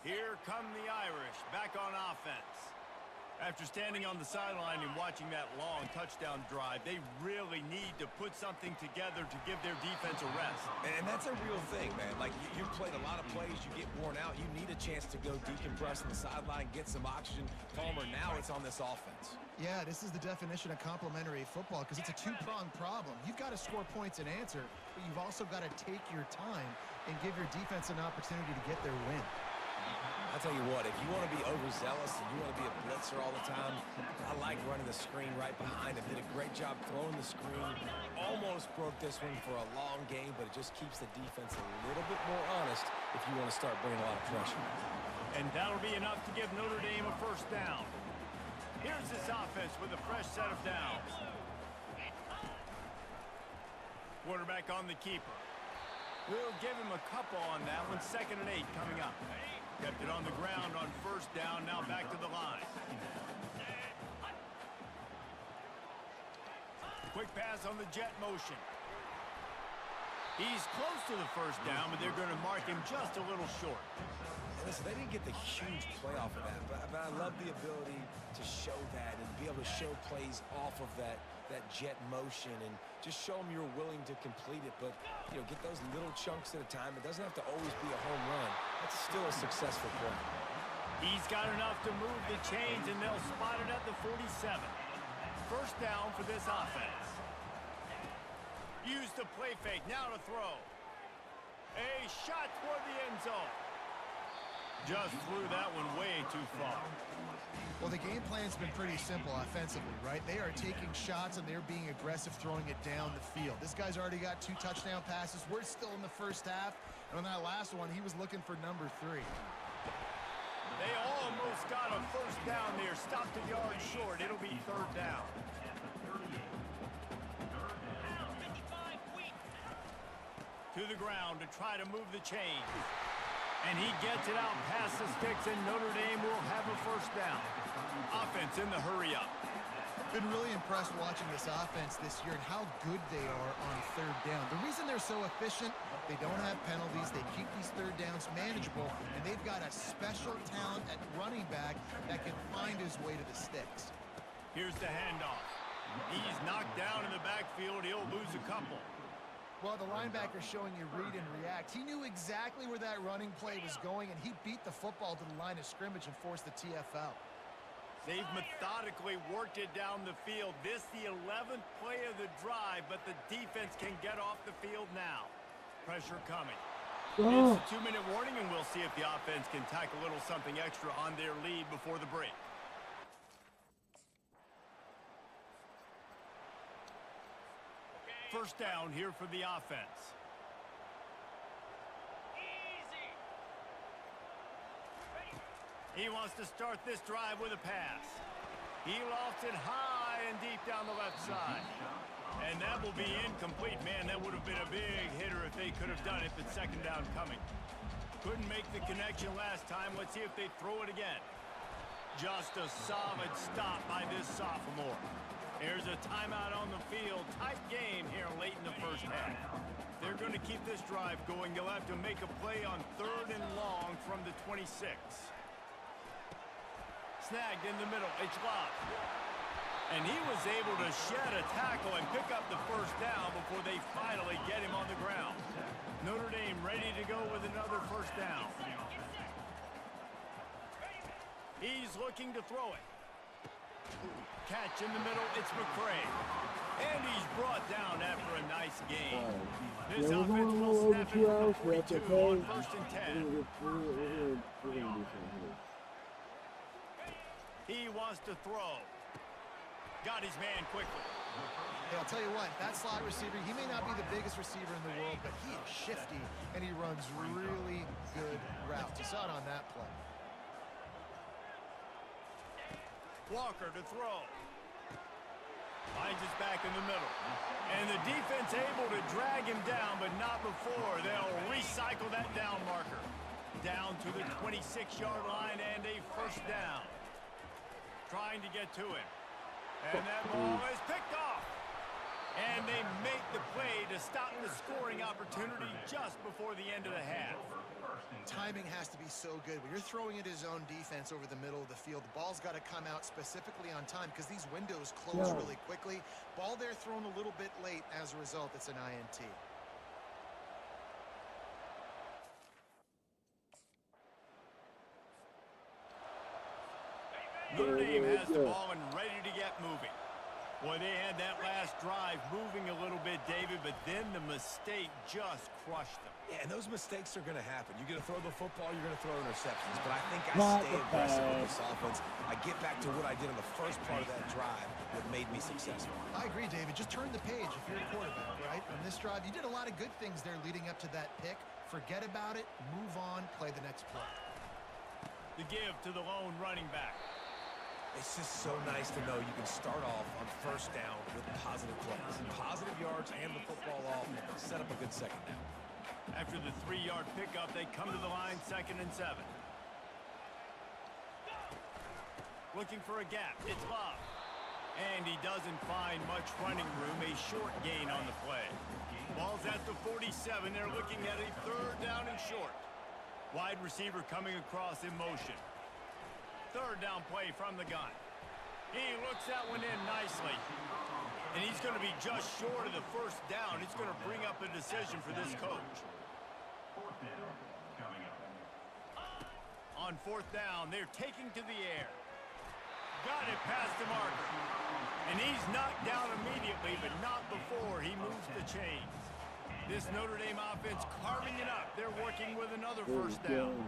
Here come the Irish, back on offense. After standing on the sideline and watching that long touchdown drive, they really need to put something together to give their defense a rest. And that's a real thing, man. Like, you played a lot of plays, you get worn out, you need a chance to go decompress on the sideline, get some oxygen. Palmer, now it's on this offense. Yeah, this is the definition of complementary football because it's a two-pronged problem. You've got to score points and answer, but you've also got to take your time and give your defense an opportunity to get their win. I'll tell you what, if you want to be overzealous and you want to be a blitzer all the time, I like running the screen right behind him. Did a great job throwing the screen. Almost broke this one for a long game, but it just keeps the defense a little bit more honest if you want to start bringing a lot of pressure. And that'll be enough to give Notre Dame a first down. Here's this offense with a fresh set of downs. Quarterback on the keeper. We'll give him a couple on that one. 2nd and 8 coming up. Kept it on the ground on 1st down. Now back to the line. Quick pass on the jet motion. He's close to the 1st down, but they're going to mark him just a little short. Listen, they didn't get the huge play off of that, but I love the ability to show that and be able to show plays off of that jet motion and just show them you're willing to complete it. But, you know, get those little chunks at a time. It doesn't have to always be a home run. That's still a successful play. He's got enough to move the chains, and they'll spot it at the 47. 1st down for this offense. Use the play fake. Now to throw. A shot toward the end zone. Just threw that one way too far. Well, the game plan's been pretty simple offensively, right? They are taking shots and they're being aggressive, throwing it down the field. This guy's already got 2 touchdown passes. We're still in the 1st half. And on that last one, he was looking for number 3. They almost got a 1st down there. Stopped a yard short. It'll be 3rd down. To the ground to try to move the chains. And he gets it out past the sticks, and Notre Dame will have a 1st down. Offense in the hurry up. Been really impressed watching this offense this year and how good they are on 3rd down. The reason they're so efficient, they don't have penalties, they keep these 3rd downs manageable, and they've got a special talent at running back that can find his way to the sticks. Here's the handoff. He's knocked down in the backfield. He'll lose a couple. Well, the linebacker's showing you read and react. He knew exactly where that running play was going, and he beat the football to the line of scrimmage and forced the TFL. They've methodically worked it down the field. This the 11th play of the drive, but the defense can get off the field now. Pressure coming. It's a 2-minute warning, and we'll see if the offense can tack a little something extra on their lead before the break. First down here for the offense. Easy. He wants to start this drive with a pass. He lofts it high and deep down the left side. And that will be incomplete. Man, that would have been a big hitter if they could have done it, but 2nd down coming. Couldn't make the connection last time. Let's see if they throw it again. Just a solid stop by this sophomore. There's a timeout on the field. Tight game here late in the 1st half. They're going to keep this drive going. They'll have to make a play on 3rd and long from the 26. Snagged in the middle. It's locked. And he was able to shed a tackle and pick up the 1st down before they finally get him on the ground. Notre Dame ready to go with another 1st down. He's looking to throw it. Catch in the middle, it's McCray. And he's brought down after a nice game. This offense will snap it from the 42 on 1st and 10. He wants to throw. Got his man quickly. Hey, I'll tell you what, that slot receiver, he may not be the biggest receiver in the world, but he is shifty, and he runs really good routes. You saw it on that play. Walker to throw. Finds his back in the middle. And the defense able to drag him down, but not before. They'll recycle that down marker. Down to the 26-yard line and a 1st down. Trying to get to him. And that ball is picked off. And they make the play to stop the scoring opportunity just before the end of the half. Timing has to be so good. When you're throwing at his own defense over the middle of the field, the ball's got to come out specifically on time because these windows close really quickly. Ball there thrown a little bit late. As a result, it's an INT. Notre Dame has the ball and ready to get moving. Boy, they had that last drive moving a little bit, David, but then the mistake just crushed them. Yeah, and those mistakes are going to happen. You're going to throw the football, you're going to throw interceptions. But I think I stay aggressive with this offense. I get back to what I did on the first part of that drive that made me successful. I agree, David. Just turn the page if you're a quarterback, right? On this drive, you did a lot of good things there leading up to that pick. Forget about it, move on, play the next play. The give to the lone running back. It's just so nice to know you can start off on 1st down with positive plays. Positive yards and the football off. Set up a good 2nd down. After the 3-yard pickup, they come to the line 2nd and 7. Looking for a gap. It's Love. And he doesn't find much running room. A short gain on the play. Ball's at the 47. They're looking at a 3rd down and short. Wide receiver coming across in motion. 3rd down play from the gun. He looks that one in nicely. And he's going to be just short of the 1st down. It's going to bring up a decision for this coach. 4th down coming up. On 4th down, they're taking to the air. Got it past the marker. And he's knocked down immediately, but not before he moves the chains. This Notre Dame offense carving it up. They're working with another 1st down.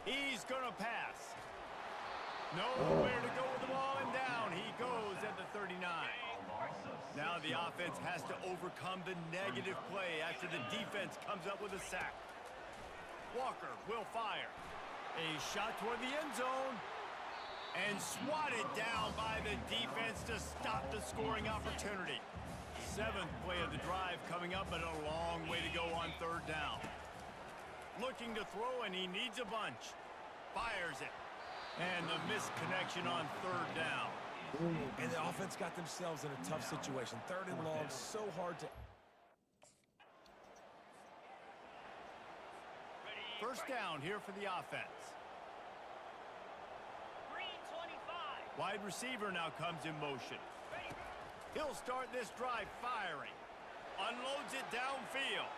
He's going to pass. Nowhere to go with the ball, and down he goes at the 39. Now the offense has to overcome the negative play after the defense comes up with a sack. Walker will fire. A shot toward the end zone. And swatted down by the defense to stop the scoring opportunity. 7th play of the drive coming up, but a long way to go on 3rd down. Looking to throw, and he needs a bunch. Fires it. And the missed connection on 3rd down. And the offense got themselves in a tough situation. 3rd and long, so hard to... 1st down here for the offense. Green 25. Wide receiver now comes in motion. He'll start this drive firing. Unloads it downfield.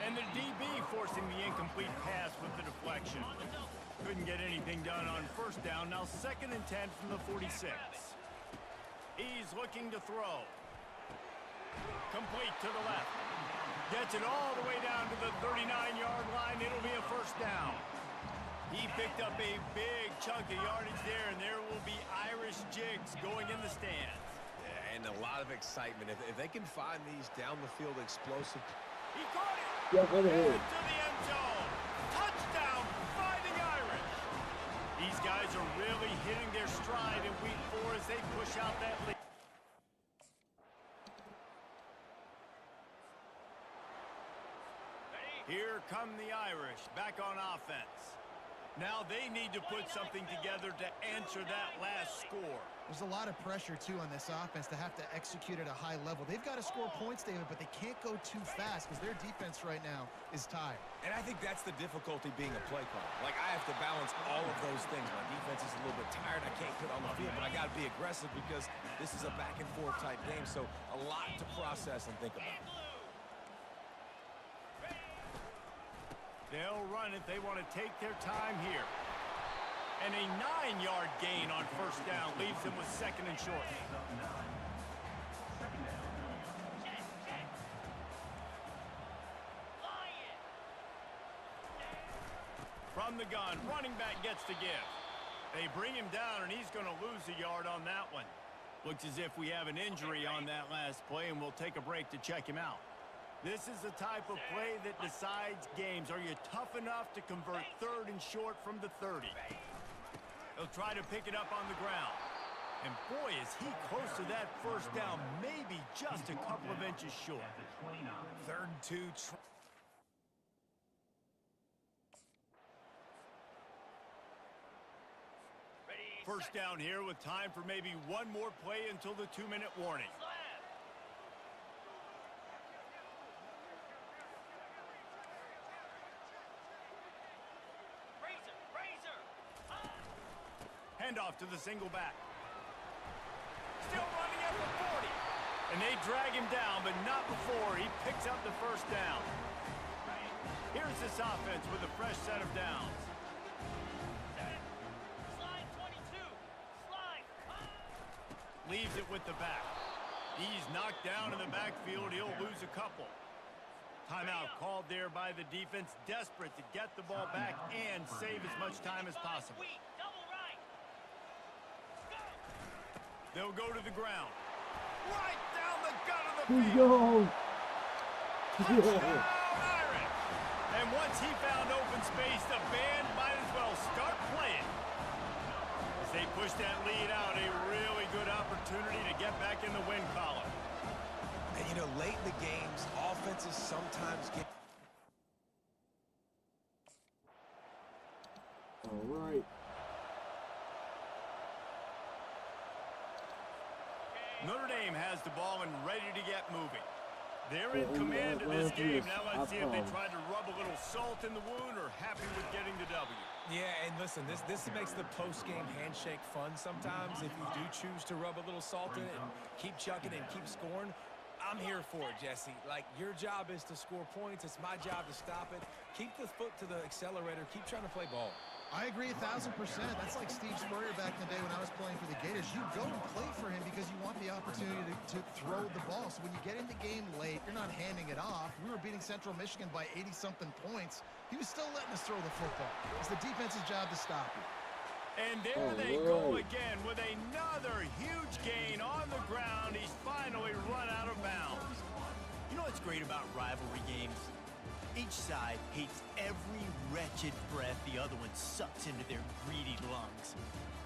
And the DB forcing the incomplete pass with the deflection. Couldn't get anything done on 1st down. Now 2nd and 10 from the 46. He's looking to throw. Complete to the left. Gets it all the way down to the 39-yard line. It'll be a 1st down. He picked up a big chunk of yardage there, and there will be Irish jigs going in the stands. Yeah, and a lot of excitement. If they can find these down-the-field explosive... He caught it! Yeah, right ahead. Into the end zone. Touchdown, Fighting Irish. These guys are really hitting their stride in week 4 as they push out that lead. Here come the Irish, back on offense. Now they need to put something together to answer that last score. There's a lot of pressure, too, on this offense to have to execute at a high level. They've got to score points, David, but they can't go too fast because their defense right now is tired. And I think that's the difficulty being a play caller. Like, I have to balance all of those things. My defense is a little bit tired. I can't put on the field, but I got to be aggressive because this is a back-and-forth type game, so a lot to process and think about. They'll run it. They want to take their time here. And a 9-yard gain on 1st down leaves them with 2nd and short. From the gun, running back gets the give. They bring him down, and he's going to lose a yard on that one. Looks as if we have an injury on that last play, and we'll take a break to check him out. This is the type of play that decides games. Are you tough enough to convert 3rd and short from the 30? He'll try to pick it up on the ground. And boy, is he close to that 1st down, maybe just a couple of inches short. 3rd and 2. 1st down here with time for maybe one more play until the 2-minute warning. Handoff to the single back. Still running at the 40. And they drag him down, but not before he picks up the 1st down. Here's this offense with a fresh set of downs. Slide 22. Slide. Leaves it with the back. He's knocked down in the backfield. He'll lose a couple. Timeout called there by the defense, desperate to get the ball back and save as much time as possible. They'll go to the ground. Right down the gut of the field. Touchdown, Irish. And once he found open space, the band might as well start playing. As they push that lead out, a really good opportunity to get back in the win column. And, you know, late in the games, offenses sometimes get... All right. Notre Dame has the ball and ready to get moving. They're in command of this game. Now let's see if they try to rub a little salt in the wound or happy with getting the W. Yeah, and listen, this makes the post-game handshake fun sometimes if you do choose to rub a little salt in it and keep chucking and keep scoring. I'm here for it, Jesse. Like, your job is to score points. It's my job to stop it. Keep the foot to the accelerator. Keep trying to play ball. I agree 1,000%. That's like Steve Spurrier back in the day when I was playing for the Gators. You go and play for him because you want the opportunity to throw the ball. So when you get in the game late, you're not handing it off. We were beating Central Michigan by 80-something points. He was still letting us throw the football. It's the defense's job to stop it. And there they go again with another huge gain on the ground. He's finally run out of bounds. You know what's great about rivalry games? Each side hates every wretched breath the other one sucks into their greedy lungs.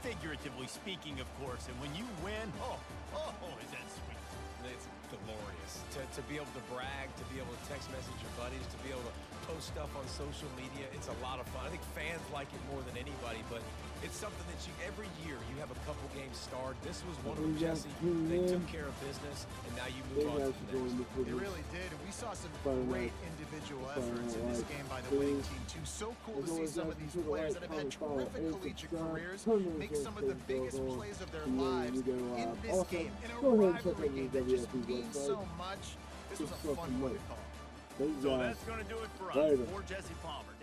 Figuratively speaking, of course. And when you win, oh, is that sweet. It's glorious. To be able to brag, to be able to text message your buddies, to be able to post stuff on social media, it's a lot of fun. I think fans like it more than anybody, but it's something that every year you have a couple games starred. This was one of them, Jesse. They took care of business, and now you move on to the next. They really did, and we saw some great individual efforts in this game by the winning team, too. So cool to see some of these players that have had terrific collegiate careers make some of the biggest plays of their lives in this game. In a rivalry game that just means so much. This was a fun one to call. So that's going to do it for us. For Jesse Palmer.